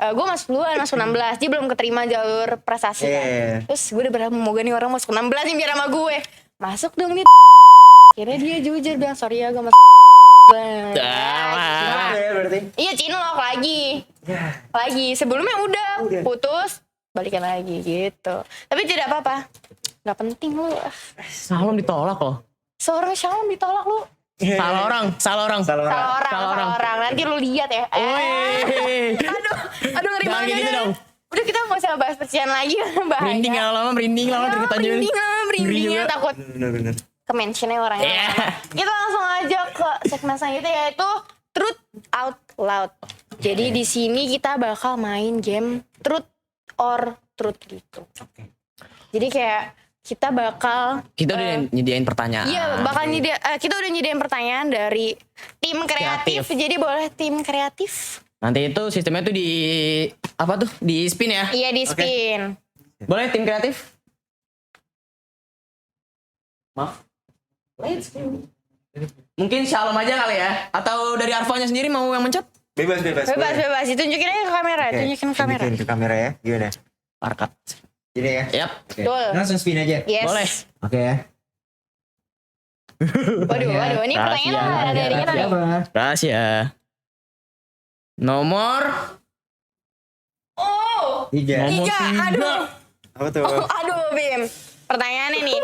gue masuk duluan, masuk 16. Dia belum keterima jalur prestasi kan. Terus gue udah berharap moga nih orang masuk 16 nih biar sama gue. Masuk dong nih. Akhirnya dia jujur bilang, sorry ya gue masuk. Kenapa ya berarti? Iya, cinlok lagi. Lagi. Sebelumnya udah putus, balikan lagi gitu. Tapi tidak apa-apa. Gak penting lu. Salom ditolak loh. Seorang Shalom ditolak lu. Salah orang. Salah orang. Nanti lu lihat ya. Aduh ngeri Jangan banget. gitu dong. Udah kita gak usah bahas percikan lagi. Bahaya. Merinding lama deket aja. Merindingnya takut Bener. ke-mentionnya orangnya. Kita langsung aja ke segmen selanjutnya yaitu Truth Out Loud. Jadi di sini kita bakal main game Truth or Truth gitu. Jadi kayak kita bakal Kita udah nyediain pertanyaan. iya bakal kita udah nyediain pertanyaan dari tim kreatif. Jadi boleh tim kreatif. Nanti itu sistemnya tuh di apa tuh? Di spin ya? Iya di spin. Boleh tim kreatif? Maaf. Mungkin Shalom aja kali ya? Atau dari Arfanya sendiri mau yang mencet? Bebas. Bebas. Ditunjukin aja ke kamera. Tunjukin ke kamera. Tunjukin ke kamera ya. Gimana? Arkat. Gini ya. Yap. Betul. Langsung spin aja. Yes. Boleh. Oke ya. Waduh. Ini pertanyaan ada dari kita nih. Rahasia. Nomor Oh. 3. Nomor 3. Aduh. Apa tuh? Aduh, Bim. Pertanyaannya nih.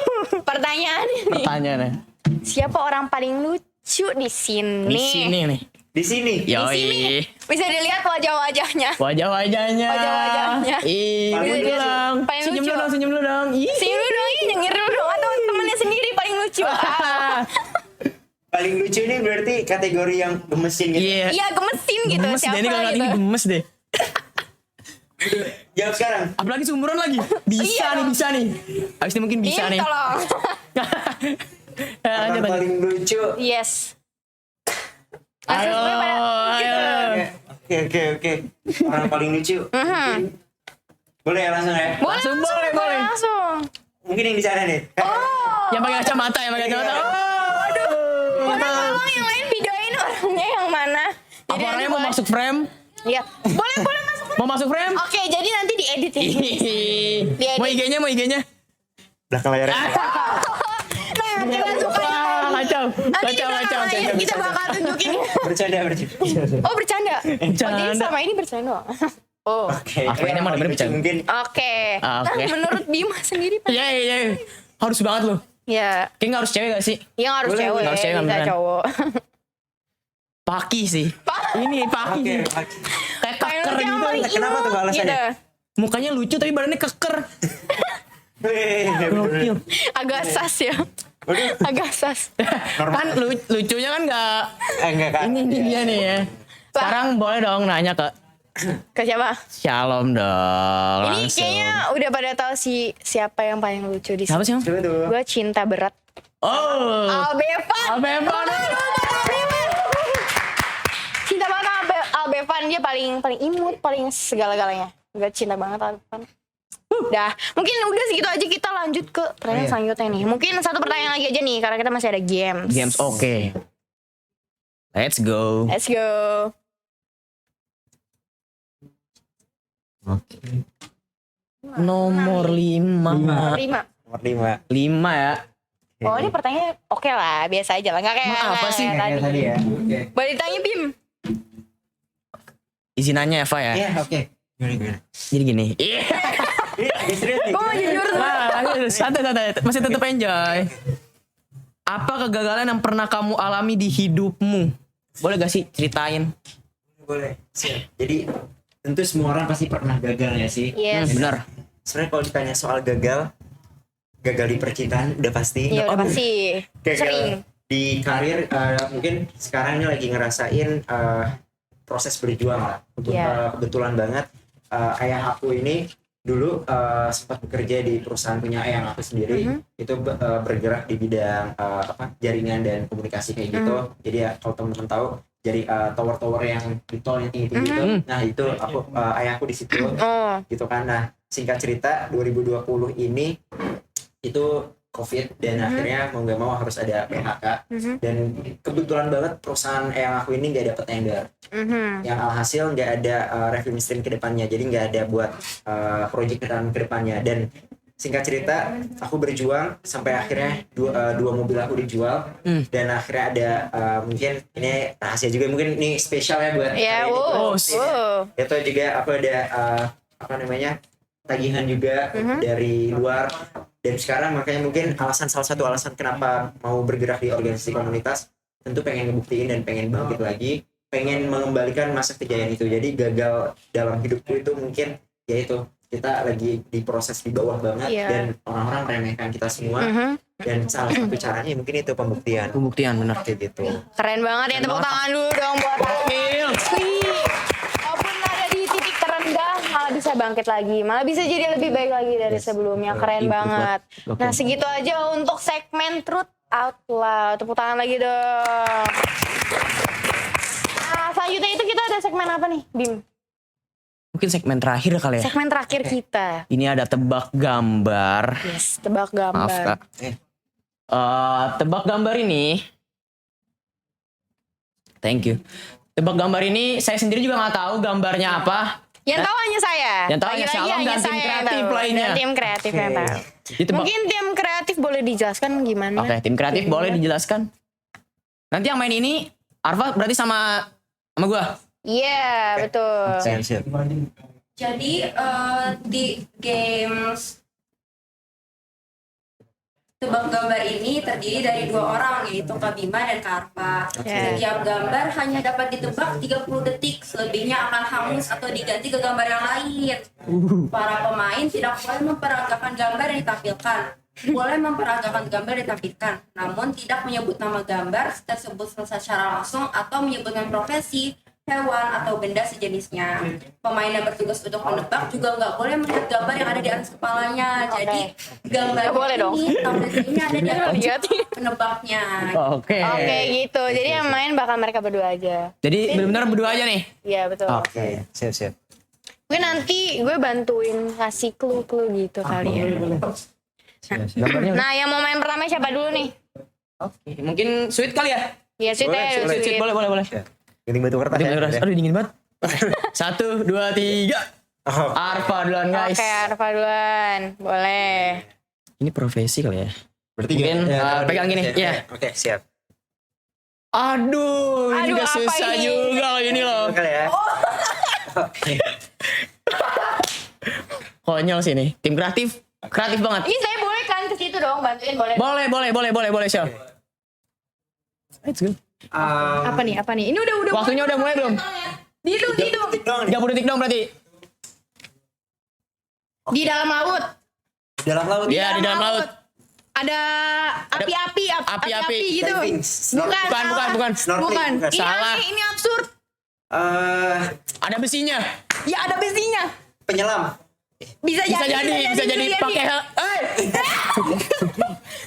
pertanyaannya. Siapa orang paling lucu di sini? Di sini nih. Di sini. Di Yoi. sini. Bisa dilihat wajah-wajahnya. Wajah-wajahnya. Wajah-wajahnya. Ih, Paling senyum lucu. dulu dong. Paling Senyum lucu. dulu dong, senyum dulu dong. Ih. Senyum dulu dong, nyengir dulu dong. Atau temennya sendiri paling lucu. Paling lucu ini berarti kategori yang gemesin gitu. Iya. Iya, gemesin gitu. Gemes deh Siapa ini kalau gitu. ini gemes deh. Jawab sekarang. Apalagi seumuran lagi. Bisa nih. Abis ini mungkin bisa Bim, nih. tolong. Lanjut, Orang lanjut. paling lucu. Yes. Ayo, Semuanya pada gitu. Oke. Orang paling lucu. Boleh ya langsung ya? Boleh. Langsung. Mungkin yang di sana nih. Yang pakai kacamata, Oh. Boleh tolong yang lain videoin orangnya yang mana. Apa Jadi orangnya nanti mau boleh- masuk frame? Iya. Boleh masuk. Mau masuk frame? Oke, jadi nanti diedit ya. Diedit. Mau IG-nya? Belakang layarnya. Nah, jangan suka. Kacau. Nanti kita bakal tunjukin. Bercanda. Oh, bercanda. Oh, jadi Bercanda. sama ini bercanda. Oh. Oke. Apa ini emang Paling bener lucu bercanda? Mungkin Oke. Oke. Nah, menurut Bima sendiri Pak? Iya. Harus banget loh. Ya, Kayaknya nggak harus cewek gak sih? yang harus Boleh, cewek, harus cewek, bisa beneran. cowok. Paki sih. Ini Paki Oke. sih. Kayak keker Yang gitu. paling Kenapa tuh imut alasannya? gitu. Mukanya lucu tapi badannya keker. Gokil. Agak sas ya. Agak sas. Kan lucunya kan nggak. Enggak Kak. Ini dia nih ya. Sekarang boleh dong nanya ke Ke siapa? Shalom dong. Ini Langsung. kayaknya udah pada tahu siapa yang paling lucu di Siapa sini. sih? Coba tuh. Gue cinta berat. Oh. Albevan. Albevan. Cinta banget sama Albevan, dia paling imut, paling segala-galanya. Gue cinta banget Albevan. Dah, mungkin udah segitu aja, kita lanjut ke pertanyaan selanjutnya nih. Mungkin satu pertanyaan lagi aja nih karena kita masih ada games. Games oke. Let's go. Let's go. Nomor 5. 5. Nomor 5. 5 ya. Oh, ini pertanyaan oke lah, biasa aja lah. Nggak kayak Emang apa sih? kayak Kayak tadi ya. Oke. Boleh ditanya Bim. Izin nanya Eva ya. Iya, oke. Gimana? Jadi gini. Iya. Ini serius nih. Gue mau jujur. Santai. Masih tetap enjoy. Apa kegagalan yang pernah kamu alami di hidupmu? Boleh gak sih ceritain? Boleh. Siap. Jadi tentu semua orang pasti pernah gagal ya sih. Yes. Benar. Sebenarnya kalau ditanya soal gagal di percintaan udah pasti. Iya udah pasti. Gagal Sering. di karir mungkin sekarang ini lagi ngerasain proses berjuang lah. Iya. Kebetulan banget ayah aku ini dulu sempat bekerja di perusahaan punya yang aku sendiri, itu bergerak di bidang jaringan dan komunikasi kayak gitu. Jadi ya kalau teman-teman tahu jadi tower-tower yang di tol yang tinggi-tinggi gitu. Nah itu aku ayahku di situ gitu kan. Nah singkat cerita 2020 ini itu COVID dan akhirnya mau nggak mau harus ada PHK. Dan kebetulan banget perusahaan yang aku ini nggak dapat tender. Yang alhasil nggak ada revenue stream ke depannya, jadi nggak ada buat project ke depannya. Dan singkat cerita aku berjuang sampai akhirnya dua mobil aku dijual. Dan akhirnya ada mungkin ini rahasia juga, mungkin ini spesial ya buat itu juga aku ada tagihan juga dari luar. Dan sekarang makanya mungkin salah satu alasan kenapa mau bergerak di organisasi komunitas, tentu pengen ngebuktiin dan pengen bangkit lagi, pengen mengembalikan masa kejayaan itu. Jadi gagal dalam hidupku itu mungkin yaitu kita lagi di proses di bawah banget dan orang-orang meremehkan kita semua. Dan salah satu caranya mungkin itu pembuktian benar kayak gitu. Keren banget ya, tepuk tangan dulu dong buat Akil. Walaupun ada di titik terendah, malah bisa bangkit lagi, malah bisa jadi lebih baik lagi dari sebelumnya. Keren banget. Nah segitu aja untuk segmen Truth Out Loud. Tepuk tangan lagi dong. Nah selanjutnya itu kita ada segmen apa nih, Bim? Mungkin segmen terakhir kali ya. Segmen terakhir kita. Ini ada tebak gambar. Yes, tebak gambar. Maaf Kak. Tebak gambar ini, thank you. Tebak gambar ini saya sendiri juga nggak tahu gambarnya apa. Yang tahu hanya saya. Yang tahu hanya Shalom dan tim kreatif lainnya. Dan tim kreatif yang tahu. Mungkin tim kreatif boleh dijelaskan gimana? Oke, tim kreatif boleh dijelaskan. Nanti yang main ini Arfa berarti sama gua. Iya, betul. Jadi di games tebak gambar ini terdiri dari 2 orang, yaitu Kak Bima dan Kak Arfa. Setiap gambar hanya dapat ditebak 30 detik, selebihnya akan hangus atau diganti ke gambar yang lain. Para pemain tidak boleh memperagakan gambar yang ditampilkan. Boleh memperagakan gambar yang ditampilkan, namun tidak menyebut nama gambar tersebut secara langsung atau menyebutkan profesi, hewan, atau benda sejenisnya. Pemain yang bertugas untuk menebak juga nggak boleh melihat gambar yang ada di atas kepalanya. Jadi gambar ini, tablet ini ada di atas penebaknya. Oke, gitu. Jadi yang main bakal mereka berdua aja. Jadi benar-benar berdua aja nih. Iya, betul. Oke, siap. Mungkin nanti gue bantuin kasih clue-clue gitu kali ya. Nah, yang mau main pertama siapa dulu nih? Oke, mungkin Sweet kali ya? Iya, Sweet ya. Sweet, boleh. Gunting batu kertas ya. Aduh dingin banget. 1, 2, 3. Arfa duluan guys. Oke, Arfa duluan. Boleh. Ini profesi kali ya. Berarti mungkin pegang gini. Ya. Oke, siap. Aduh, ini juga apa susah ini? juga loh ini loh. Kali ya. Konyol sih nih. Tim kreatif banget. Ini saya boleh kan ke situ dong, bantuin boleh. Boleh, Syah. Let's go. Apa nih? Ini udah. Waktunya udah mulai belum? Di itu. 30 detik dong berarti. Di dalam laut. Dalam laut. Iya, di dalam laut. Ada api-api gitu. Diving. Bukan. Snorkeling. Salah. Ini absurd. Ada besinya. Ya ada besinya. Penyelam. Bisa jadi pakai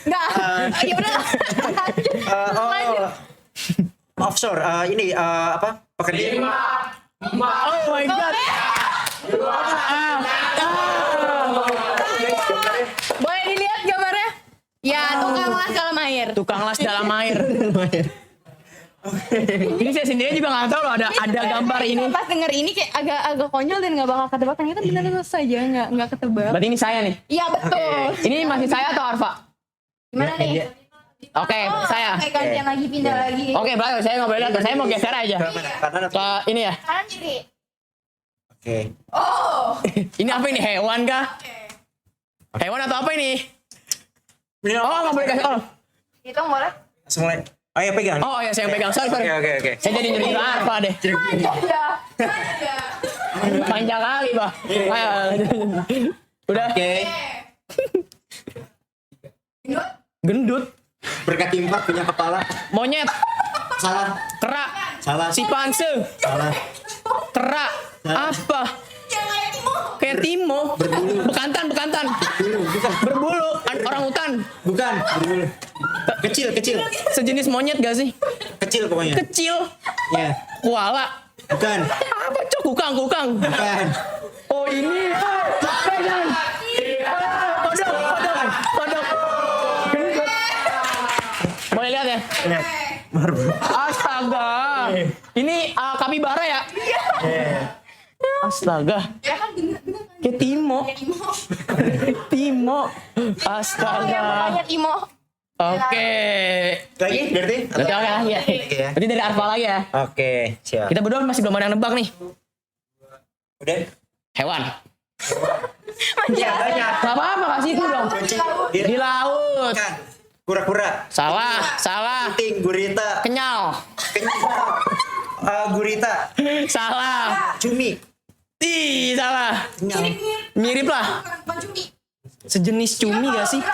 Enggak. Ya udah. Offshore. Ini pekerjaan. Oh my god. Boleh dilihat gambarnya? Ya, tukang las dalam air. Ini saya sendiri juga nggak tahu loh ada gambar ini. Pas denger ini kayak agak konyol dan nggak bakal ketebak. Ternyata benar saja nggak ketebak. Berarti ini saya nih. Iya betul. Ini masih saya atau Arfa? Gimana nih? Oke, saya. Oke, gantian lagi, pindah lagi. Oke, belakang saya nggak boleh lihat. Saya mau geser aja. Ke ini ya. Kanan kiri. Oke. Oh. Ini apa ini? Hewan kah? Hewan atau apa ini? Oh, nggak boleh kasih. Oh. Hitung boleh? Langsung mulai. Oh ya pegang. Oh ya, saya yang pegang. Sorry. Oke. Saya jadi nyuri Arfa deh. Panjang kali, Bah. Udah. Oke. Gendut. Berkaki 4 punya kepala. Monyet. Salah. Kera. Salah. Simpanse. Salah. Kera. Apa? Yang kayak Timo. Kayak Kayak Timo. Bekantan. Berbulu. Orang hutan. Bukan. Berbulu. Kecil. Sejenis monyet gak sih? Kecil pokoknya. Kecil. Ya. Koala. Bukan. Apa cok? Kukang. Bukan. Oh ini. Pegang. Kodok. Boleh lihat ya? Lihat. Berbulu. Astaga. Ini kapibara ya? Astaga. Kayak Timo. Astaga. Makanya Timo. Oke. Lagi berarti? Berarti oke lagi ya. ya. Berarti dari Arfa lagi ya. Oke, siap. Kita berdua masih belum ada yang nebak nih. Udah? Hewan. Iya, banyak. Gak apa-apa kasih itu dong. Di laut. Bukan. Kura-kura. Salah. Ting, gurita. Kenyal. Gurita. Salah. Cumi. Salah. Kenyal. Mirip lah. Sejenis cumi gak sih?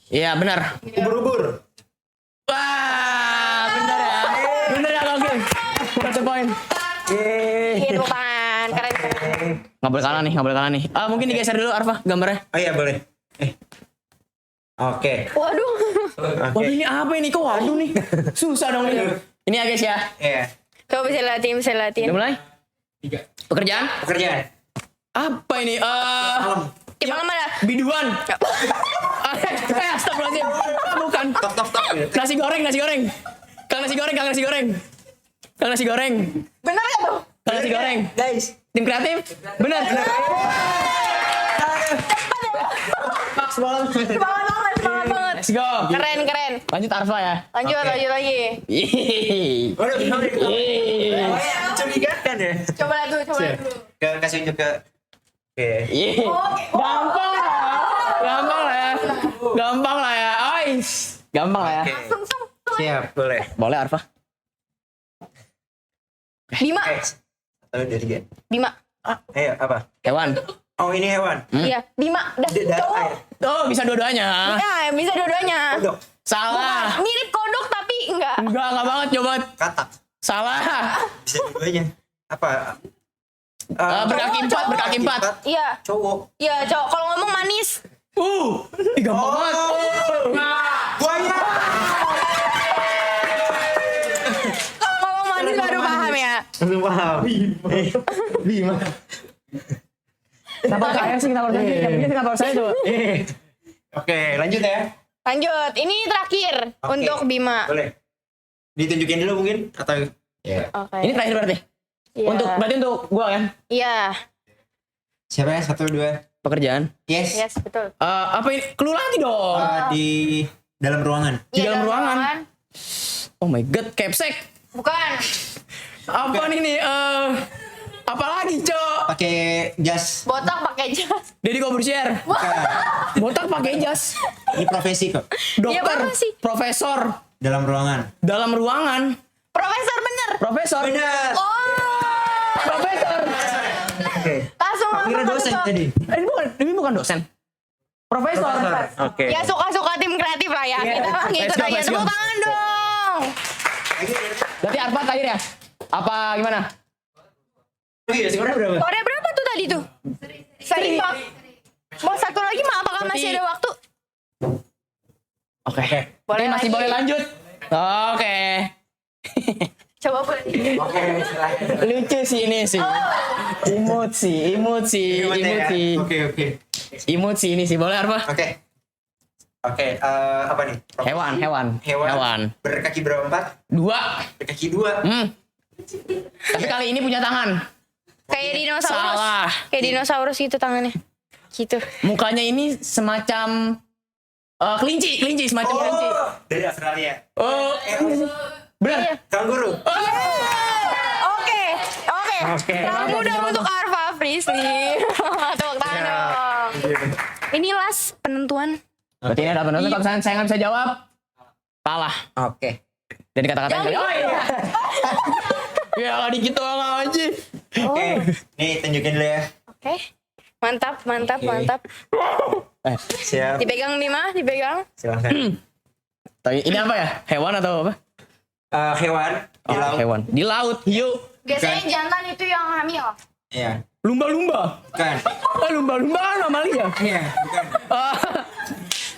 Iya benar. Ubur-ubur. Wah, benar ya. Oke. Satu poin. Gitu kan, keren. Nggak boleh kalah nih. Mungkin digeser dulu Arfa gambarnya. Oh iya, boleh. Oke. Waduh. Waduh ini apa ini? Kok waduh nih? Susah dong ini. Ini ya guys ya. Iya. Coba bisa liatin. Udah mulai? 3. Pekerjaan? Apa ini? Di malam ada. Biduan. Astagfirullahaladzim. Bukan. Top. Nasi goreng. Kang nasi goreng. Bener gak tuh? Kang nasi goreng. Guys. Tim kreatif? Bener. Semangat banget. Let's go. Keren. Lanjut Arfa ya. Lanjut lagi. Mencurigakan ya. Coba lihat dulu. Kasih unjuk ke. Oke. Gampang lah ya. Gampang lah ya. Oke. Siap, boleh. Boleh Arfa. Bima. Satu, dua, tiga. Bima. Ayo, apa? Hewan. Oh, ini hewan. Iya, Bima. Darat air. Oh bisa dua-duanya. Ya, bisa dua-duanya. Kodok. Salah. Mirip kodok tapi enggak. Enggak banget coba. Katak. Salah. Bisa dua-duanya. Apa? Berkaki empat. Iya. Cowok. Iya, cowok. Kalau ngomong manis. Gampang banget. Buaya. Kalau ngomong manis baru paham ya. Belum paham. Bima. Kenapa saya sih? Kenapa saya coba? Oke, lanjut ya. Lanjut. Ini terakhir Oke. untuk Bima. Boleh. Ditunjukin dulu mungkin atau Oke. Ini terakhir berarti. Iya. Berarti untuk gua kan. Iya. siapa ya? 1, 2. Pekerjaan. Yes. Yes, betul. Apa ini? Clue lagi dong. Di dalam ruangan. Di Iya, dalam ruangan. Oh my god, capsek. Bukan. Apa nih? Apa lagi, Cok? Pakai jas. Botak pakai jas. Deddy Corbuzier. Bukan. Botak pakai jas. Ini profesi kok. Iya, Dokter. apa sih? Profesor. Dalam ruangan. Dalam ruangan. Profesor bener. Profesor. Benar. Oh. Profesor. Oke. Langsung Kira dosen masuk. tadi. Ini bukan dosen. Profesor. Oke. Ya suka-suka tim kreatif lah ya. Kita ngikut aja. Let's go. Tepuk tangan dong. Berarti Arfa terakhir ya? Apa gimana? Oh iya, skornya berapa? Skornya berapa tuh tadi tuh? Seimbang. Mau satu lagi mah apakah Berarti- masih ada waktu? Oke. Boleh Ini masih lagi. boleh lanjut. Oke. Coba boleh. Oke, silahkan. Lucu sih ini sih. Imut sih. Oke. Imut sih ini sih. Boleh Arfa? Oke, apa nih? Hewan. Berkaki berapa? 4? 2. Berkaki 2. Tapi kali ini punya tangan. Kayak dinosaurus. Salah. Kayak dinosaurus gitu tangannya. Gitu. Mukanya ini semacam kelinci semacam kelinci. Dari Australia. Oh. Benar. Kanguru. Oke. Terlalu mudah untuk Arfa Frisly. Tepuk tangan dong. Ini last penentuan. Berarti ini ada penonton. Kalau misalnya saya nggak bisa jawab, kalah. Oke. Dari kata-kata yang Jangan tadi. Oh iya. Ya lah dikit doang aja. Oke. Nih tunjukin dulu ya. Oke. Mantap. Siap. Dipegang Bima, dipegang. Silahkan. Tapi ini apa ya? Hewan atau apa? Hewan di laut. Hewan. Di laut. Yuk. Biasanya jantan itu yang hamil. Iya. Lumba-lumba. Bukan. Lumba-lumba kan mamalia. Iya, bukan.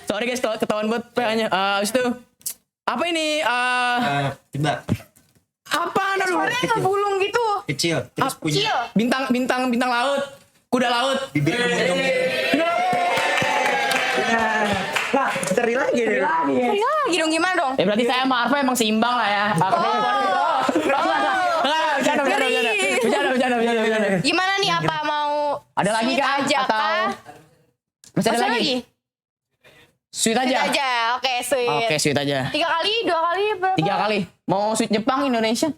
Sorry guys, ketahuan buat PH-nya. Habis itu apa ini? Coba. Apa aduh? Suaranya ngebulung gitu. Kecil. Terus punya Kecil. Bintang laut. Kuda laut. bibir kebunung. Lah, teri lagi deh. Seri lagi dong, gimana dong? Ya berarti saya sama Arfa emang seimbang lah ya. Bercanda. Gimana nih, apa mau Ada lagi sweet kah? aja Atau kah? masih ada Masih lagi? Sweet Sweet aja. aja, oke sweet. Oke, sweet aja. 3 kali, 2 kali berapa? 3 kali. Mau sweet Jepang, Indonesia?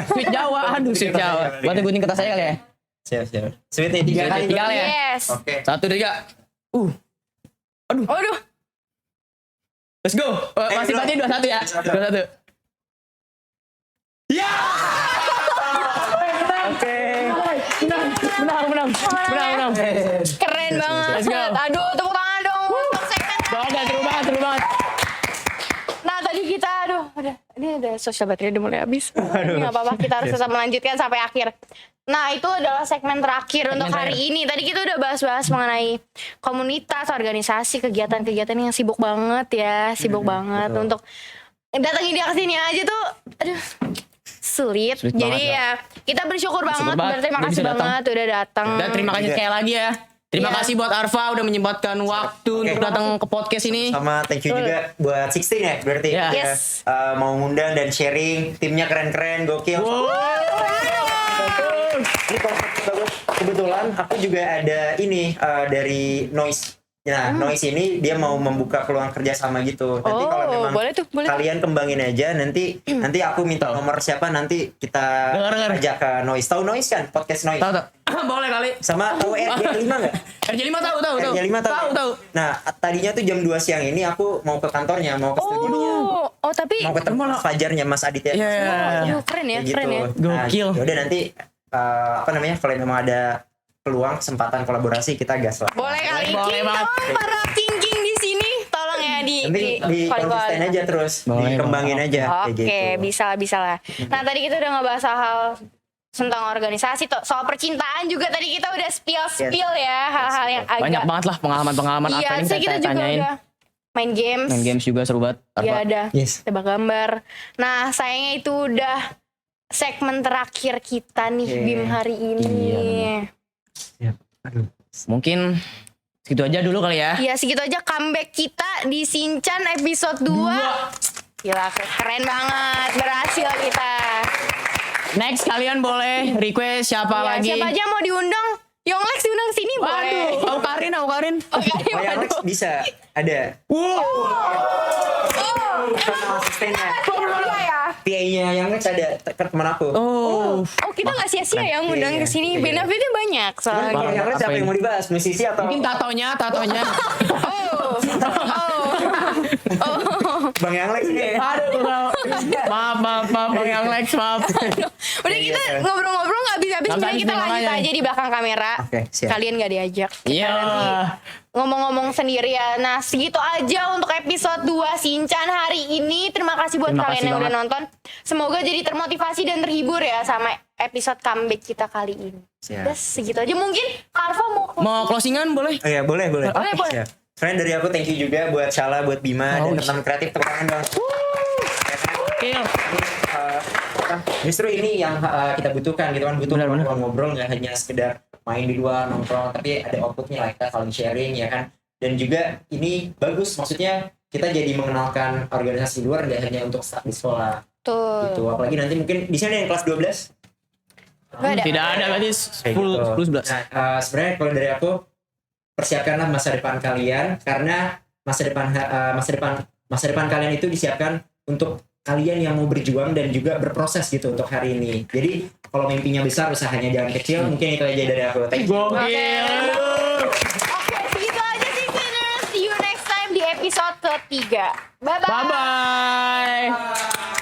Sweet Jawa. Aduh, sweet Jawa. Buat gunting kertas saya kali ya. Siap. Sweetnya 3 kali. 3 kali ya. Yes. Oke. 1, 2, 3. Waduh. Let's go. Masih belum. berarti 21 ya. 21. Ya. Oke. Menang. Keren banget. Let's go. Aduh, tepuk tangan dong untuk segmen. Banget, seru banget. Nah, tadi kita ini ada sosial baterai udah mulai habis. Ini nggak apa-apa, kita harus tetap melanjutkan sampai akhir. Nah, itu adalah segmen terakhir untuk hari ini. Tadi kita udah bahas-bahas mengenai komunitas, organisasi, kegiatan-kegiatan yang sibuk banget ya, banget betul. untuk datangin dia ke sini aja tuh aduh sulit. Sulit Jadi banget, ya kita bersyukur Bersyukur banget, banget berterima udah kasih bisa datang. banget udah datang. Dan terima kasih sekali lagi ya. Terima Iya. kasih buat Arfa udah menyempatkan waktu untuk datang ke podcast ini. Sama thank you juga buat 16 ya berarti. Ya. Udah, Yes. mau ngundang dan sharing. Timnya keren-keren, gokil. Ini konsepnya bagus. Kebetulan aku juga ada ini dari Noise. Nah, Noise ini dia mau membuka peluang kerja sama gitu. Nanti kalau memang boleh tuh, boleh. kalian kembangin aja, nanti aku minta nomor siapa, nanti kita Dengar. ajak ke Noise. Tahu Noise kan? Podcast Noise. Tahu. Boleh kali. Sama tahu RJ5 nggak? RJ5 tahu. RJ5 Tahu. Nah, tadinya tuh jam 2 siang ini aku mau ke kantornya, mau ke studionya. Oh, tapi Mau ketemu Mas Fajarnya, Mas Aditya. Iya. aduh, keren ya, Kayak keren ya. Gokil. Nah, yaudah nanti kalau memang ada peluang kesempatan kolaborasi kita gas lah. Boleh kali. Boleh banget. Tolong para king di sini, tolong ya di Nanti di konsisten aja terus, Boleh, dikembangin aja kayak Oke, gitu. bisa lah. Nah, tadi kita udah ngebahas hal tentang organisasi, soal percintaan juga tadi kita udah spill ya, hal-hal yang agak Banyak banget lah pengalaman Iya, apa yang kita kita juga tanyain. udah main games. Main games juga seru banget. Iya, Arfa. ada Yes. tebak gambar. Nah, sayangnya itu udah segmen terakhir kita nih, Oke. Bim, hari ini. Iya, Aduh. Mungkin segitu aja dulu kali ya. Iya, segitu aja comeback kita di Shinchan episode 2. Gila, keren banget. Berhasil kita. Next kalian boleh request siapa Iya, lagi? siapa aja mau diundang? Yonglex diundang ke sini boleh. Waduh, Karin. Oke, Oh ya, Alex bisa ada. Wow. Sama asistennya. Iya ya. PA-nya yang Alex ada teman aku. Oh. Oh, kita nggak sia-sia ya ngundang Iya, ke sini. iya. Benefitnya banyak Yang soalnya. Alex Apa siapa yang ini? mau dibahas? Musisi atau Mungkin tatonya. Bang yang Alex nih? Aduh, maaf, Bang Lex, maaf. Udah kita Iya. ngobrol-ngobrol nggak habis-habis, Nggak jadi habis kita nih, lanjut makanya. aja di belakang kamera. Oke, siap. Kalian nggak diajak. Iya. Ngomong-ngomong sendiri ya. Nah, segitu aja untuk episode 2 Shinchan hari ini. Terima kasih buat Terima kalian kasih yang udah banget. nonton. Semoga jadi termotivasi dan terhibur ya sama episode comeback kita kali ini. Siap. Udah segitu aja. Mungkin Karva Mau closingan boleh? Oh ya, boleh. Boleh. Siap. Sebenarnya dari aku thank you juga buat Shala, buat Bima, Oh, dan teman kreatif, tepuk tangan dong. Kill. Justru ini yang kita butuhkan gitu kan, butuh Benar. ngobrol nggak hanya sekedar main di luar nongkrong, tapi ada outputnya lah, kita saling sharing ya kan. Dan juga ini bagus, maksudnya kita jadi mengenalkan organisasi luar nggak hanya untuk start di sekolah tuh. gitu. Apalagi nanti mungkin di sini ada yang kelas 12. Nggak ada. Tidak ada berarti Kayak 10 gitu. 11. Nah, sebenarnya kalau dari aku, persiapkanlah masa depan kalian, karena masa depan kalian itu disiapkan untuk kalian yang mau berjuang dan juga berproses gitu untuk hari ini. Jadi kalau mimpinya besar, usahanya jangan kecil. Mungkin itu aja dari aku. Thank you. Gokil. Oke, segitu aja sih, Sinners. See you next time di episode ketiga. Bye-bye. Bye bye.